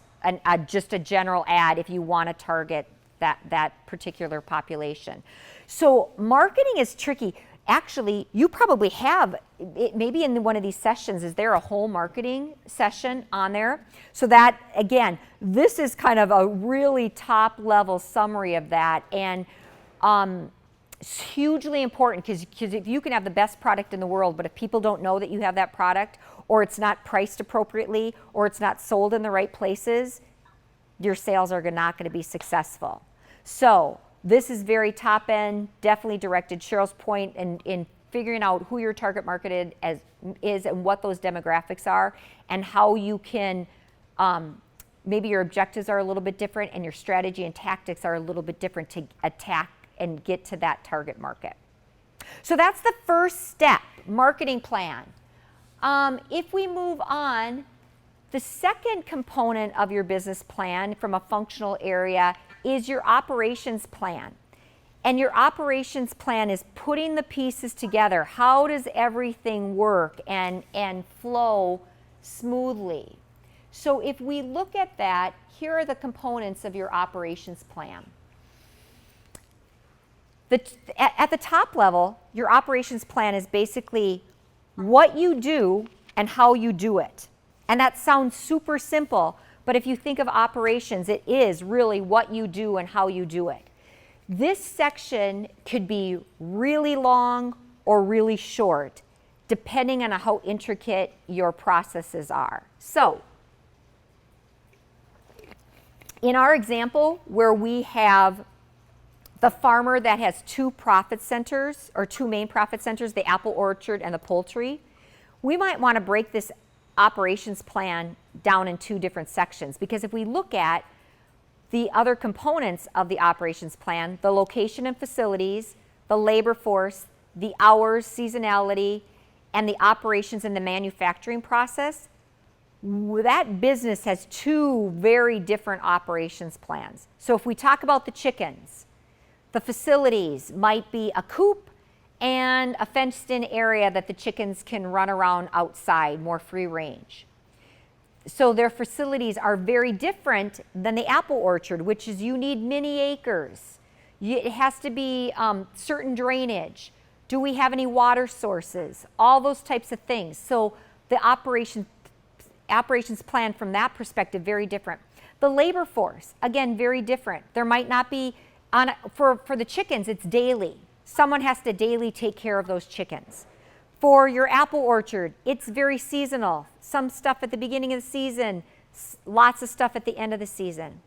just a general ad if you want to target that particular population. So marketing is tricky. Actually, you probably have, maybe in one of these sessions, is there a whole marketing session on there? So that, again, this is kind of a really top level summary of that. And it's hugely important because if you can have the best product in the world, but if people don't know that you have that product, or it's not priced appropriately, or it's not sold in the right places, your sales are not going to be successful. So this is very top end, definitely directed. Cheryl's point in figuring out who your target market is and what those demographics are, and how you can, maybe your objectives are a little bit different and your strategy and tactics are a little bit different to attack and get to that target market. So that's the first step, marketing plan. If we move on, the second component of your business plan from a functional area is your operations plan. And your operations plan is putting the pieces together. How does everything work and flow smoothly? So if we look at that, here are the components of your operations plan. At the top level, your operations plan is basically what you do and how you do it. And that sounds super simple, but if you think of operations, it is really what you do and how you do it. This section could be really long or really short, depending on how intricate your processes are. So, in our example, where we have the farmer that has 2 profit centers, or 2 main profit centers, the apple orchard and the poultry, we might want to break this operations plan down in 2 different sections, because if we look at the other components of the operations plan, the location and facilities, the labor force, the hours, seasonality, and the operations and the manufacturing process, that business has 2 very different operations plans. So if we talk about the chickens, the facilities might be a coop and a fenced-in area that the chickens can run around outside, more free range. So their facilities are very different than the apple orchard, which is you need many acres. It has to be certain drainage. Do we have any water sources? All those types of things. So the operations plan from that perspective, very different. The labor force, again, very different. There might not be, for the chickens, it's daily. Someone has to daily take care of those chickens. For your apple orchard, it's very seasonal. Some stuff at the beginning of the season, lots of stuff at the end of the season.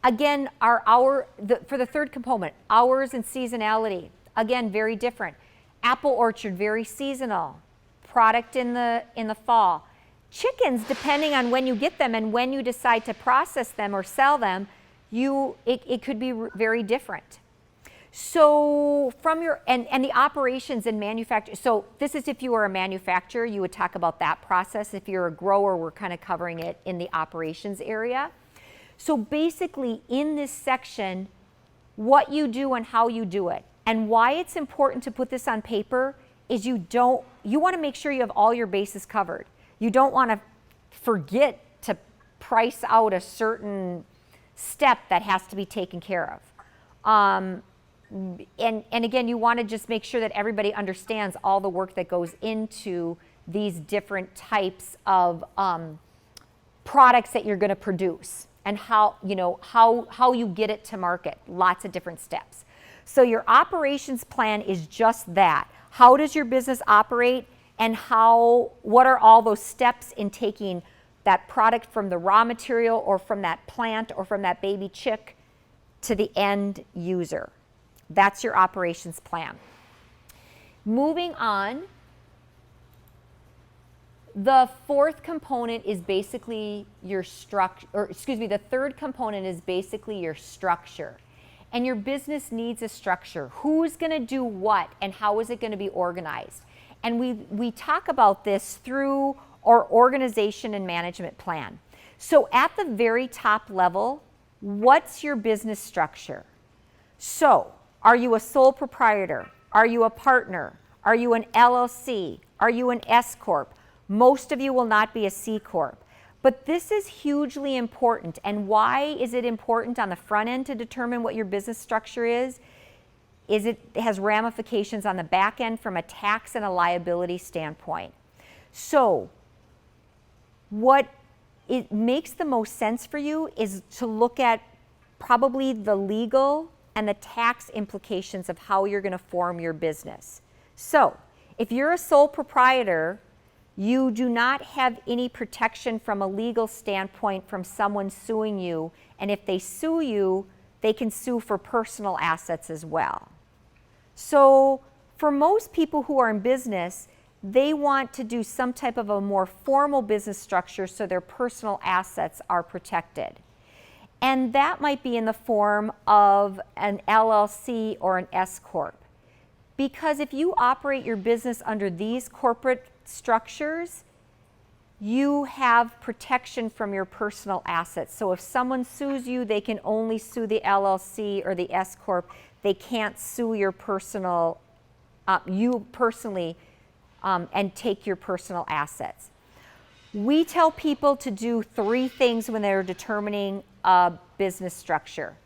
Again, for the third component, hours and seasonality, again, very different. Apple orchard, very seasonal. Product in the fall. Chickens, depending on when you get them and when you decide to process them or sell them, it could be very different. So from and the operations and manufacture, so this is if you are a manufacturer, you would talk about that process. If you're a grower, we're kind of covering it in the operations area. So basically in this section, what you do and how you do it, and why it's important to put this on paper is you want to make sure you have all your bases covered. You don't want to forget to price out a certain step that has to be taken care of. And again, you want to just make sure that everybody understands all the work that goes into these different types of products that you're going to produce, and how you get it to market. Lots of different steps. So your operations plan is just that. How does your business operate, and what are all those steps in taking that product from the raw material or from that plant or from that baby chick to the end user? That's your operations plan. Moving on, the fourth component is basically your the third component is basically your structure. And your business needs a structure. Who's going to do what, and how is it going to be organized? And we talk about this through our organization and management plan. So at the very top level, what's your business structure? So, are you a sole proprietor? Are you a partner? Are you an LLC? Are you an S Corp? Most of you will not be a C Corp. But this is hugely important. And why is it important on the front end to determine what your business structure is it has ramifications on the back end from a tax and a liability standpoint. So what it makes the most sense for you is to look at probably the legal and the tax implications of how you're going to form your business. So if you're a sole proprietor, you do not have any protection from a legal standpoint from someone suing you. And if they sue you, they can sue for personal assets as well. So for most people who are in business, they want to do some type of a more formal business structure so their personal assets are protected. And that might be in the form of an LLC or an S Corp. Because if you operate your business under these corporate structures, you have protection from your personal assets. So if someone sues you, they can only sue the LLC or the S Corp. They can't sue your personal, you personally, and take your personal assets. We tell people to do 3 things when they're determining a business structure.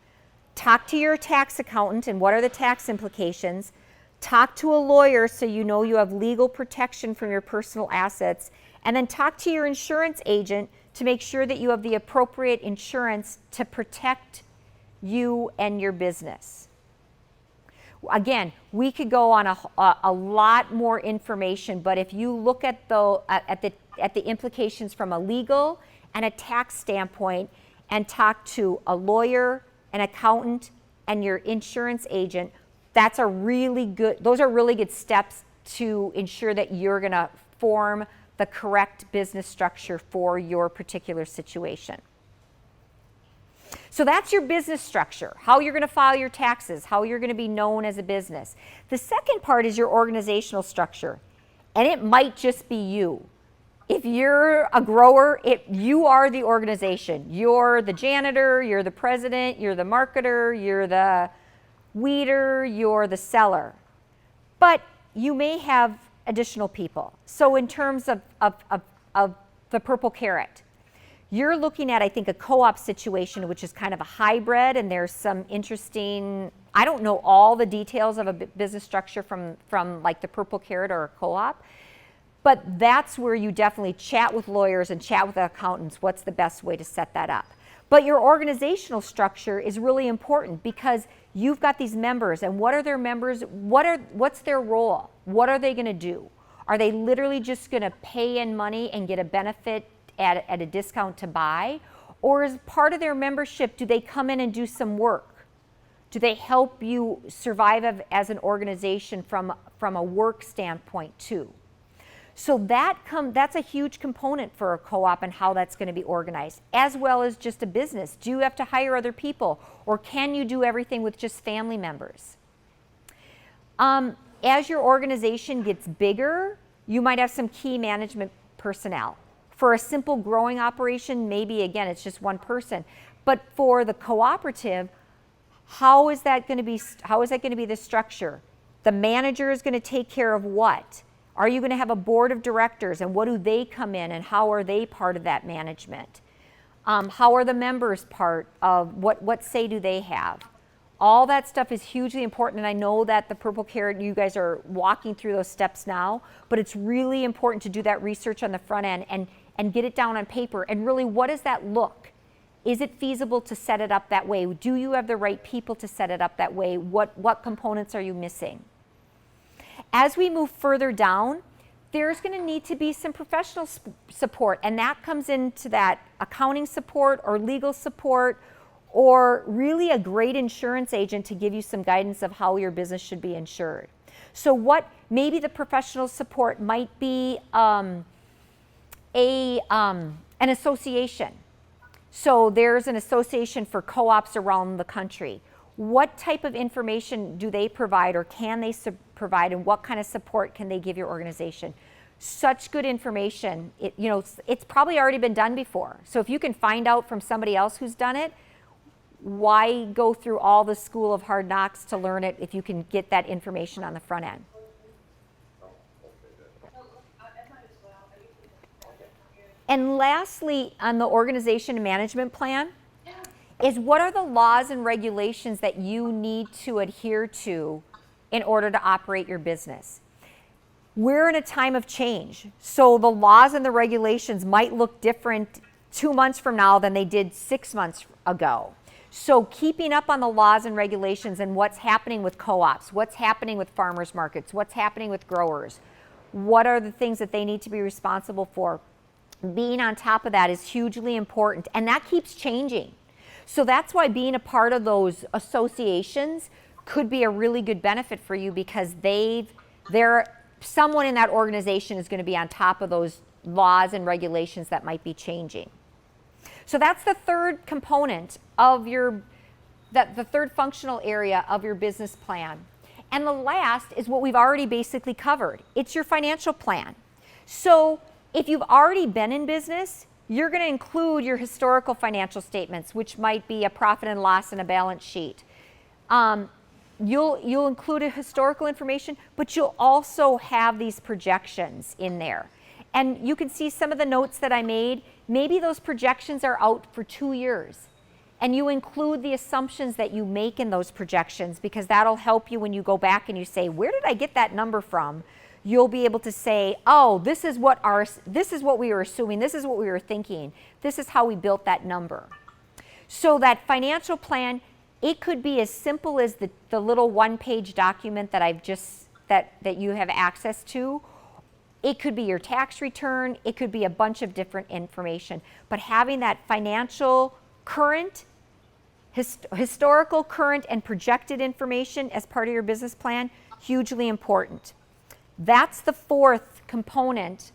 Talk to your tax accountant and what are the tax implications. Talk to a lawyer so you know you have legal protection from your personal assets. And then talk to your insurance agent to make sure that you have the appropriate insurance to protect you and your business. Again, we could go on a lot more information, but if you look at the implications from a legal and a tax standpoint and talk to a lawyer, an accountant, and your insurance agent, those are really good steps to ensure that you're going to form the correct business structure for your particular situation. So that's your business structure, how you're going to file your taxes, how you're going to be known as a business. The second part is your organizational structure, and it might just be you. If you're a grower, you are the organization. You're the janitor, you're the president, you're the marketer, you're the weeder, you're the seller. But you may have additional people. So in terms of the Purple Carrot, you're looking at, I think, a co-op situation, which is kind of a hybrid, and there's some interesting, I don't know all the details of a business structure from like the Purple Carrot or a co-op, but that's where you definitely chat with lawyers and chat with accountants, what's the best way to set that up. But your organizational structure is really important because you've got these members, and what are their members, what's their role? What are they gonna do? Are they literally just gonna pay in money and get a benefit at a discount to buy? Or as part of their membership, do they come in and do some work? Do they help you survive as an organization from a work standpoint too? So that's a huge component for a co-op and how that's going to be organized, as well as just a business. Do you have to hire other people, or can you do everything with just family members? As your organization gets bigger, you might have some key management personnel. For a simple growing operation, maybe again it's just one person. But for the cooperative, how is that going to be the structure? The manager is going to take care of what? Are you going to have a board of directors, and what do they come in, and how are they part of that management? How are the members part of, what say do they have? All that stuff is hugely important, and I know that the Purple Carrot, you guys are walking through those steps now, but it's really important to do that research on the front end and get it down on paper. And really, what does that look? Is it feasible to set it up that way? Do you have the right people to set it up that way? What components are you missing? As we move further down, there's going to need to be some professional support, and that comes into that accounting support or legal support, or really a great insurance agent to give you some guidance of how your business should be insured. So what maybe the professional support might be an association. So there's an association for co-ops around the country. What type of information do they provide, or can they provide, and what kind of support can they give your organization? Such good information. It's probably already been done before. So if you can find out from somebody else who's done it, why go through all the school of hard knocks to learn it if you can get that information on the front end? And lastly, on the organization and management plan, is what are the laws and regulations that you need to adhere to in order to operate your business? We're in a time of change, so the laws and the regulations might look different 2 months from now than they did 6 months ago. So keeping up on the laws and regulations and what's happening with co-ops, what's happening with farmers markets, what's happening with growers, what are the things that they need to be responsible for, being on top of that is hugely important, and that keeps changing. So that's why being a part of those associations could be a really good benefit for you, because someone in that organization is going to be on top of those laws and regulations that might be changing. So that's the third component of the third functional area of your business plan. And the last is what we've already basically covered. It's your financial plan. So if you've already been in business, you're going to include your historical financial statements, which might be a profit and loss and a balance sheet. You'll include a historical information, but you'll also have these projections in there. And you can see some of the notes that I made. Maybe those projections are out for 2 years. And you include the assumptions that you make in those projections, because that'll help you when you go back and you say, where did I get that number from? You'll be able to say, oh, this is what we were assuming, this is what we were thinking, this is how we built that number. So that financial plan, it could be as simple as the little one-page document that you have access to. It could be your tax return, it could be a bunch of different information. But having that financial, current, historical, current, and projected information as part of your business plan, hugely important. That's the fourth component,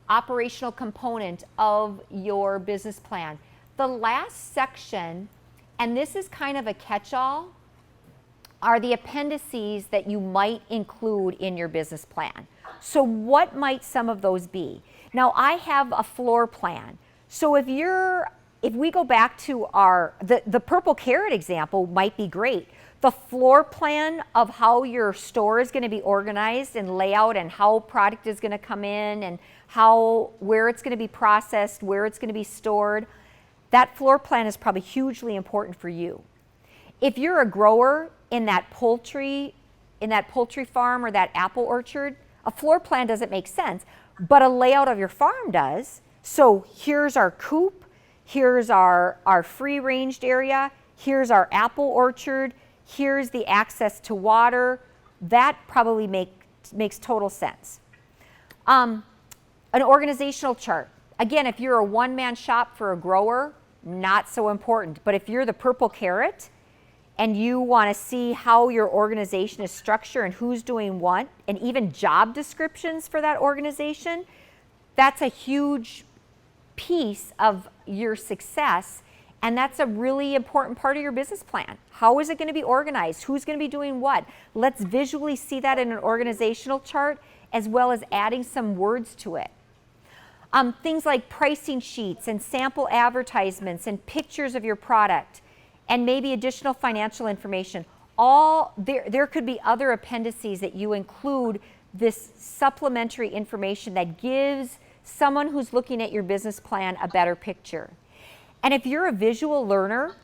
operational component of your business plan. The last section, and this is kind of a catch-all, are the appendices that you might include in your business plan. So what might some of those be? Now, I have a floor plan. So if we go back to the Purple Carrot example might be great. The floor plan of how your store is going to be organized and layout, and how product is going to come in, and where it's going to be processed, where it's going to be stored. That floor plan is probably hugely important for you. If you're a grower in that poultry farm or that apple orchard, a floor plan doesn't make sense, but a layout of your farm does. So here's our coop, here's our free-ranged area, here's our apple orchard, here's the access to water. That probably makes total sense. An organizational chart. Again, if you're a one-man shop for a grower, not so important. But if you're the Purple Carrot and you want to see how your organization is structured and who's doing what, and even job descriptions for that organization, that's a huge piece of your success. And that's a really important part of your business plan. How is it going to be organized? Who's going to be doing what? Let's visually see that in an organizational chart, as well as adding some words to it. Things like pricing sheets and sample advertisements and pictures of your product, and maybe additional financial information. there could be other appendices that you include this supplementary information that gives someone who's looking at your business plan a better picture. And if you're a visual learner,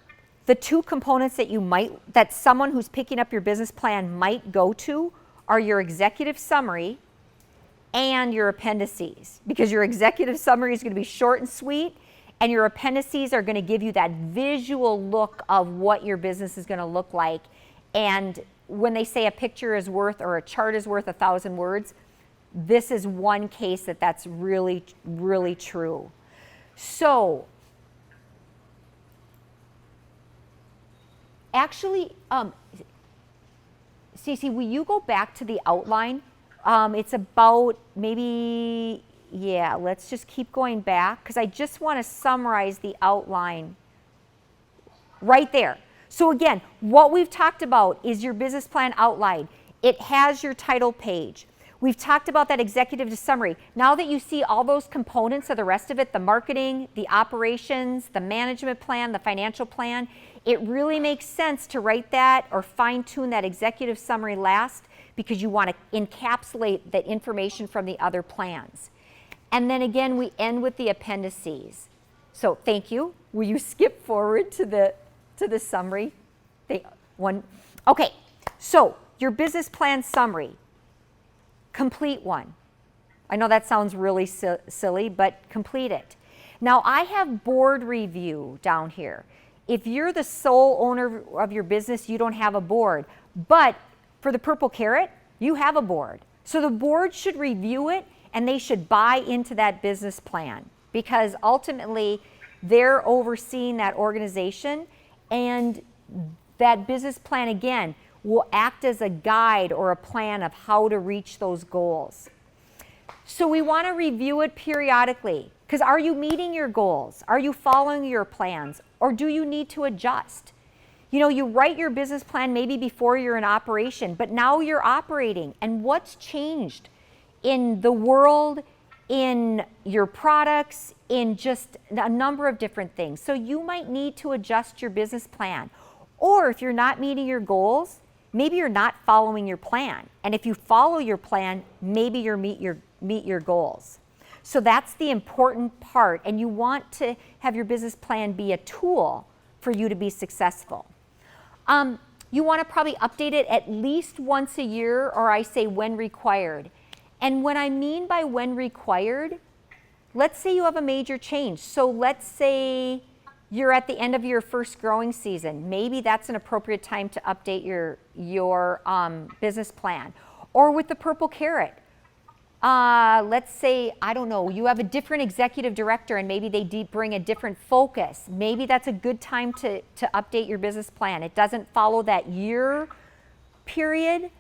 the two components that someone who's picking up your business plan might go to are your executive summary and your appendices, because your executive summary is going to be short and sweet, and your appendices are going to give you that visual look of what your business is going to look like. And when they say a picture is worth, or a chart is worth 1,000 words, this is one case that's really, really true. So actually, Cece, will you go back to the outline? It's about maybe, yeah, let's just keep going back, because I just want to summarize the outline right there. So again, what we've talked about is your business plan outline. It has your title page. We've talked about that executive summary. Now that you see all those components of the rest of it, the marketing, the operations, the management plan, the financial plan, it really makes sense to write that or fine-tune that executive summary last, because you want to encapsulate the information from the other plans. And then again, we end with the appendices. So thank you. Will you skip forward to the summary? Okay, so your business plan summary, complete one. I know that sounds really silly, but complete it. Now I have board review down here. If you're the sole owner of your business, you don't have a board. But for the Purple Carrot, you have a board. So the board should review it, and they should buy into that business plan, because ultimately they're overseeing that organization, and that business plan, again, will act as a guide or a plan of how to reach those goals. So we want to review it periodically, because are you meeting your goals? Are you following your plans? Or do you need to adjust? You know, you write your business plan maybe before you're in operation, but now you're operating. And what's changed in the world, in your products, in just a number of different things? So you might need to adjust your business plan. Or if you're not meeting your goals, maybe you're not following your plan. And if you follow your plan, maybe you meet your goals. So that's the important part. And you want to have your business plan be a tool for you to be successful. You want to probably update it at least once a year, or I say when required. And what I mean by when required, let's say you have a major change. So let's say you're at the end of your first growing season. Maybe that's an appropriate time to update your business plan. Or with the Purple Carrot, let's say, I don't know, you have a different executive director and maybe they bring a different focus. Maybe that's a good time to update your business plan. It doesn't follow that year period,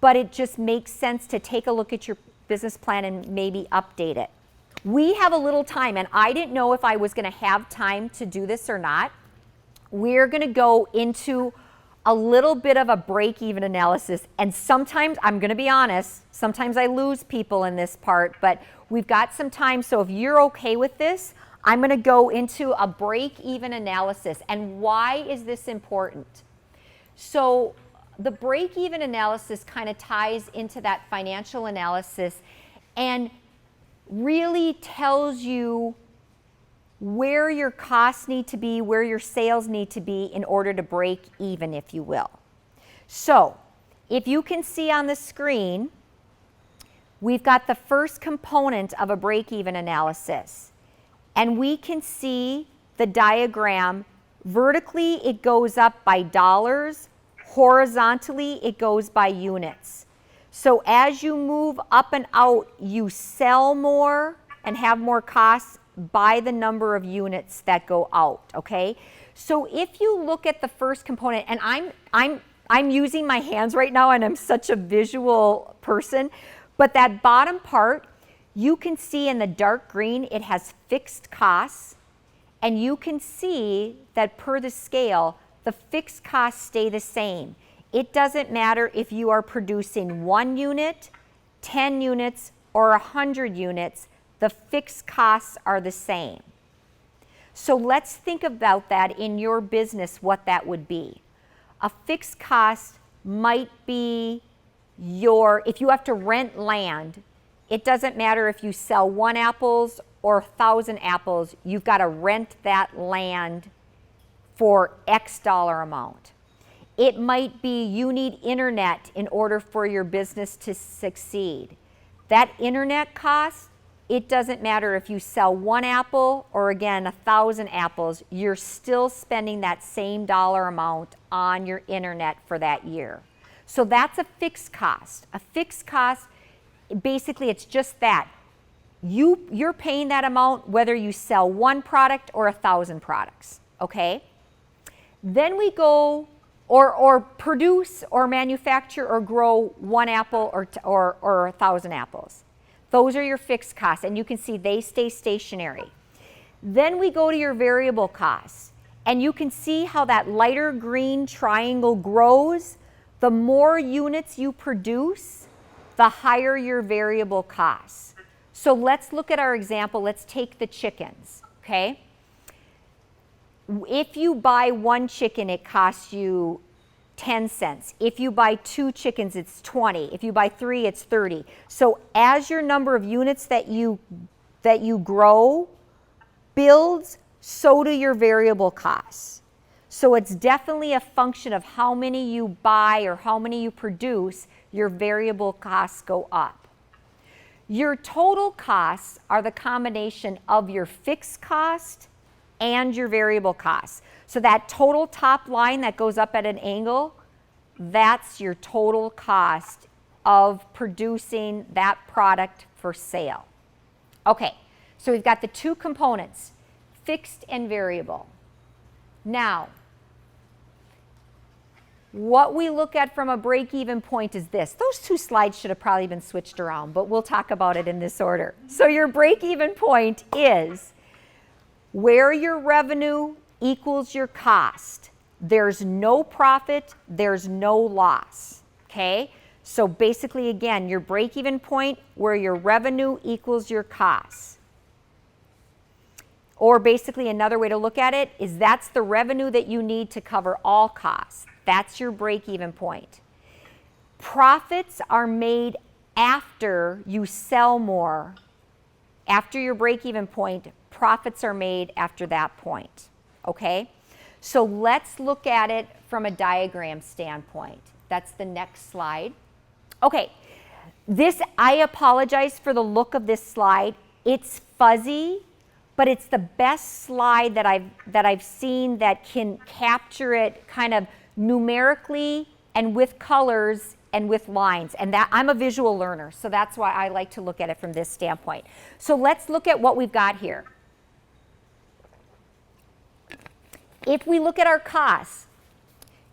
but it just makes sense to take a look at your business plan and maybe update it. We have a little time, and I didn't know if I was going to have time to do this or not. We're going to go into a little bit of a break-even analysis, and sometimes, I'm going to be honest, sometimes I lose people in this part, but we've got some time, so if you're okay with this, I'm going to go into a break-even analysis. And why is this important? So the break-even analysis kind of ties into that financial analysis and really tells you where your costs need to be, where your sales need to be in order to break even, if you will. So if you can see on the screen, we've got the first component of a break-even analysis. And we can see the diagram. Vertically, it goes up by dollars. Horizontally, it goes by units. So as you move up and out, you sell more and have more costs by the number of units that go out, okay? So if you look at the first component, and I'm using my hands right now and I'm such a visual person, but that bottom part, you can see in the dark green, it has fixed costs, and you can see that per the scale, the fixed costs stay the same. It doesn't matter if you are producing 1 unit, 10 units, or 100 units, the fixed costs are the same. So let's think about that in your business, what that would be. A fixed cost might be if you have to rent land, it doesn't matter if you sell 1 apples or 1,000 apples, you've got to rent that land for X dollar amount. It might be you need internet in order for your business to succeed. That internet cost, it doesn't matter if you sell 1 apple or again 1,000 apples, you're still spending that same dollar amount on your internet for that year. So that's a fixed cost. A fixed cost, basically it's just that. You're paying that amount whether you sell 1 product or 1,000 products, okay? Then we go or produce or manufacture or grow 1 apple or 1,000 apples. Those are your fixed costs, and you can see they stay stationary. Then we go to your variable costs, and you can see how that lighter green triangle grows. The more units you produce, the higher your variable costs. So let's look at our example. Let's take the chickens, okay? If you buy 1 chicken, it costs you 10 cents. If you buy 2 chickens, it's 20. If you buy 3, it's 30. So as your number of units that you grow builds, so do your variable costs. So it's definitely a function of how many you buy or how many you produce, your variable costs go up. Your total costs are the combination of your fixed cost and your variable costs. So that total top line that goes up at an angle, that's your total cost of producing that product for sale. Okay, so we've got the 2 components, fixed and variable. Now, what we look at from a break-even point is this. Those 2 slides should have probably been switched around, but we'll talk about it in this order. So your break-even point is where your revenue equals your cost. There's no profit, there's no loss, okay? So basically, again, your break-even point where your revenue equals your costs. Or basically another way to look at it is that's the revenue that you need to cover all costs. That's your break-even point. Profits are made after you sell more. After your break-even point, profits are made after that point, okay? So let's look at it from a diagram standpoint. That's the next slide. Okay, I apologize for the look of this slide. It's fuzzy, but it's the best slide that I've seen that can capture it kind of numerically and with colors and with lines. And that I'm a visual learner, so that's why I like to look at it from this standpoint. So let's look at what we've got here. If we look at our costs,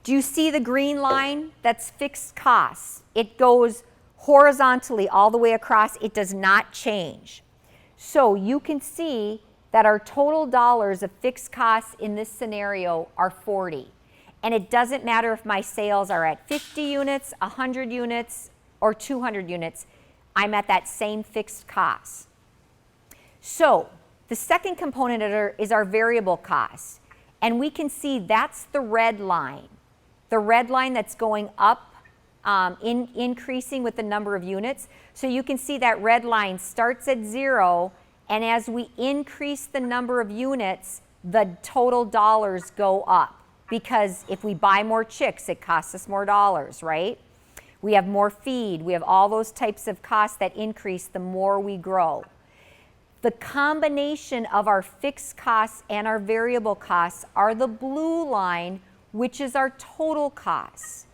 do you see the green line? That's fixed costs. It goes horizontally all the way across. It does not change. So you can see that our total dollars of fixed costs in this scenario are 40. And it doesn't matter if my sales are at 50 units, 100 units, or 200 units. I'm at that same fixed cost. So the second component is our variable costs. And we can see that's the red line. The red line that's going up, increasing with the number of units. So you can see that red line starts at 0, and as we increase the number of units, the total dollars go up. Because if we buy more chicks, it costs us more dollars, right? We have more feed. We have all those types of costs that increase the more we grow. The combination of our fixed costs and our variable costs are the blue line, which is our total costs.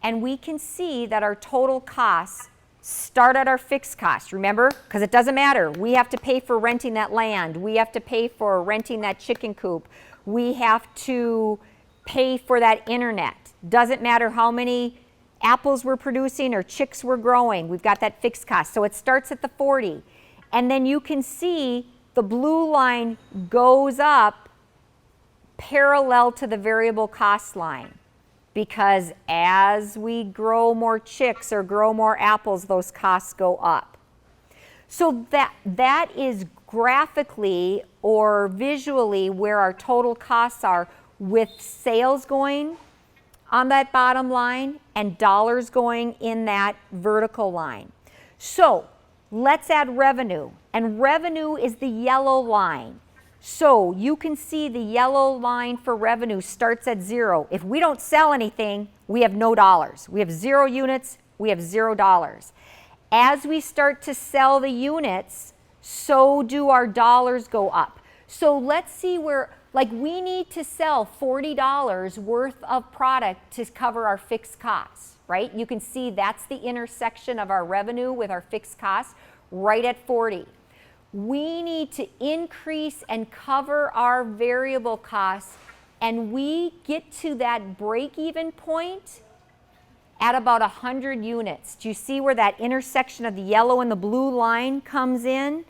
And we can see that our total costs start at our fixed costs, remember? Because it doesn't matter. We have to pay for renting that land. We have to pay for renting that chicken coop. We have to pay for that internet. Doesn't matter how many apples we're producing or chicks we're growing. We've got that fixed cost. So it starts at the 40. And then you can see the blue line goes up parallel to the variable cost line, because as we grow more chicks or grow more apples, those costs go up. So that is graphically or visually where our total costs are, with sales going on that bottom line and dollars going in that vertical line. So let's add revenue, and revenue is the yellow line. So you can see the yellow line for revenue starts at 0. If we don't sell anything, we have no dollars. We have 0 units, we have $0. As we start to sell the units, so do our dollars go up. So let's see where, like, we need to sell $40 worth of product to cover our fixed costs, right? You can see that's the intersection of our revenue with our fixed costs right at 40. We need to increase and cover our variable costs, and we get to that break-even point at about 100 units. Do you see where that intersection of the yellow and the blue line comes in?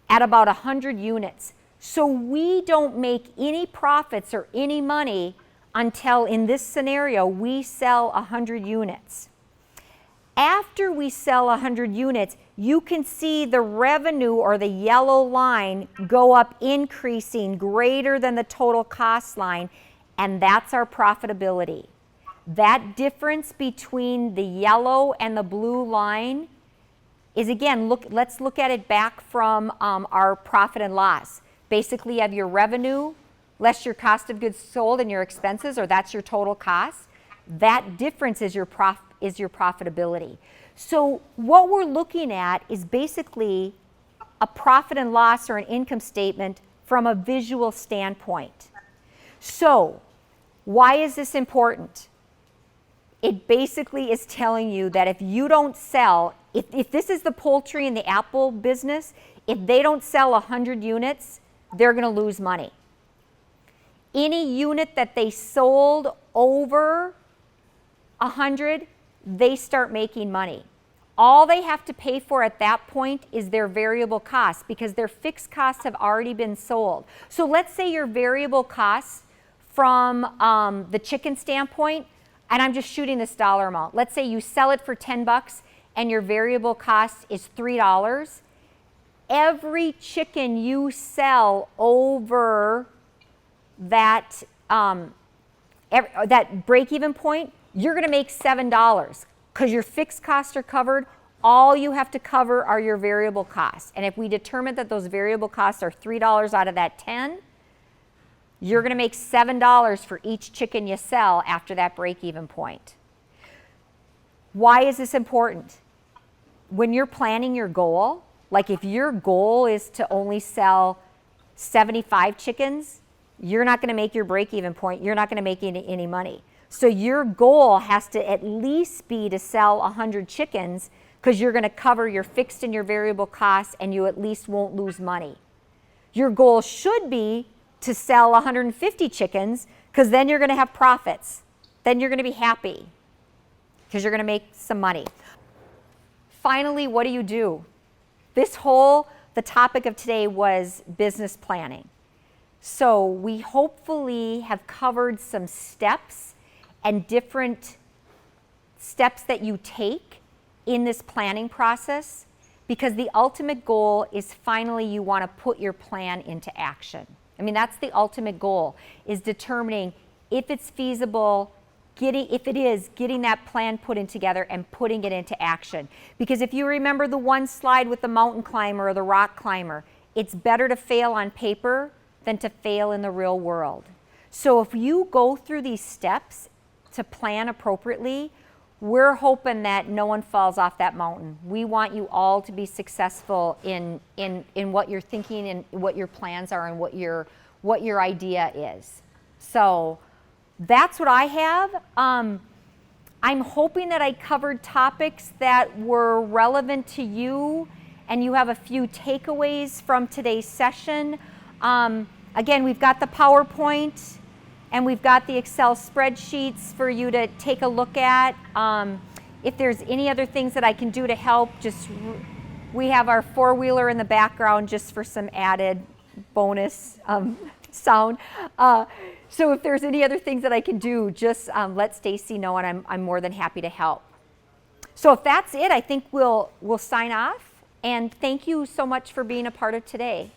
At about 100 units. So we don't make any profits or any money until, in this scenario, we sell 100 units. After we sell 100 units, you can see the revenue or the yellow line go up, increasing greater than the total cost line, and that's our profitability. That difference between the yellow and the blue line is, again, let's look at it back from our profit and loss. Basically, you have your revenue less your cost of goods sold and your expenses, or that's your total cost. That difference is your profitability. So what we're looking at is basically a profit and loss or an income statement from a visual standpoint. So why is this important? It basically is telling you that if you don't sell, if this is the poultry and the apple business, if they don't sell 100 units, they're going to lose money. Any unit that they sold over 100, they start making money. All they have to pay for at that point is their variable costs, because their fixed costs have already been sold. So let's say your variable costs from the chicken standpoint, and I'm just shooting this dollar amount. Let's say you sell it for 10 bucks and your variable cost is $3. Every chicken you sell over that, that break-even point, you're going to make $7 because your fixed costs are covered. All you have to cover are your variable costs. And if we determine that those variable costs are $3 out of that 10, you're going to make $7 for each chicken you sell after that break-even point. Why is this important? When you're planning your goal, like if your goal is to only sell 75 chickens, you're not going to make your break-even point. You're not going to make any money. So your goal has to at least be to sell 100 chickens, because you're going to cover your fixed and your variable costs, and you at least won't lose money. Your goal should be to sell 150 chickens, because then you're going to have profits. Then you're going to be happy because you're going to make some money. Finally, what do? The topic of today was business planning. So we hopefully have covered some steps and different steps that you take in this planning process, because the ultimate goal is finally you want to put your plan into action. I mean, that's the ultimate goal, is determining if it's feasible, if it is, getting that plan put in together and putting it into action. Because if you remember the one slide with the mountain climber or the rock climber, it's better to fail on paper than to fail in the real world. So if you go through these steps to plan appropriately, we're hoping that no one falls off that mountain. We want you all to be successful in what you're thinking and what your plans are and what your idea is. So that's what I have. I'm hoping that I covered topics that were relevant to you and you have a few takeaways from today's session. Again, we've got the PowerPoint and we've got the Excel spreadsheets for you to take a look at. If there's any other things that I can do to help, we have our four-wheeler in the background just for some added bonus sound. So if there's any other things that I can do, just let Stacy know, and I'm more than happy to help. So if that's it, I think we'll sign off. And thank you so much for being a part of today.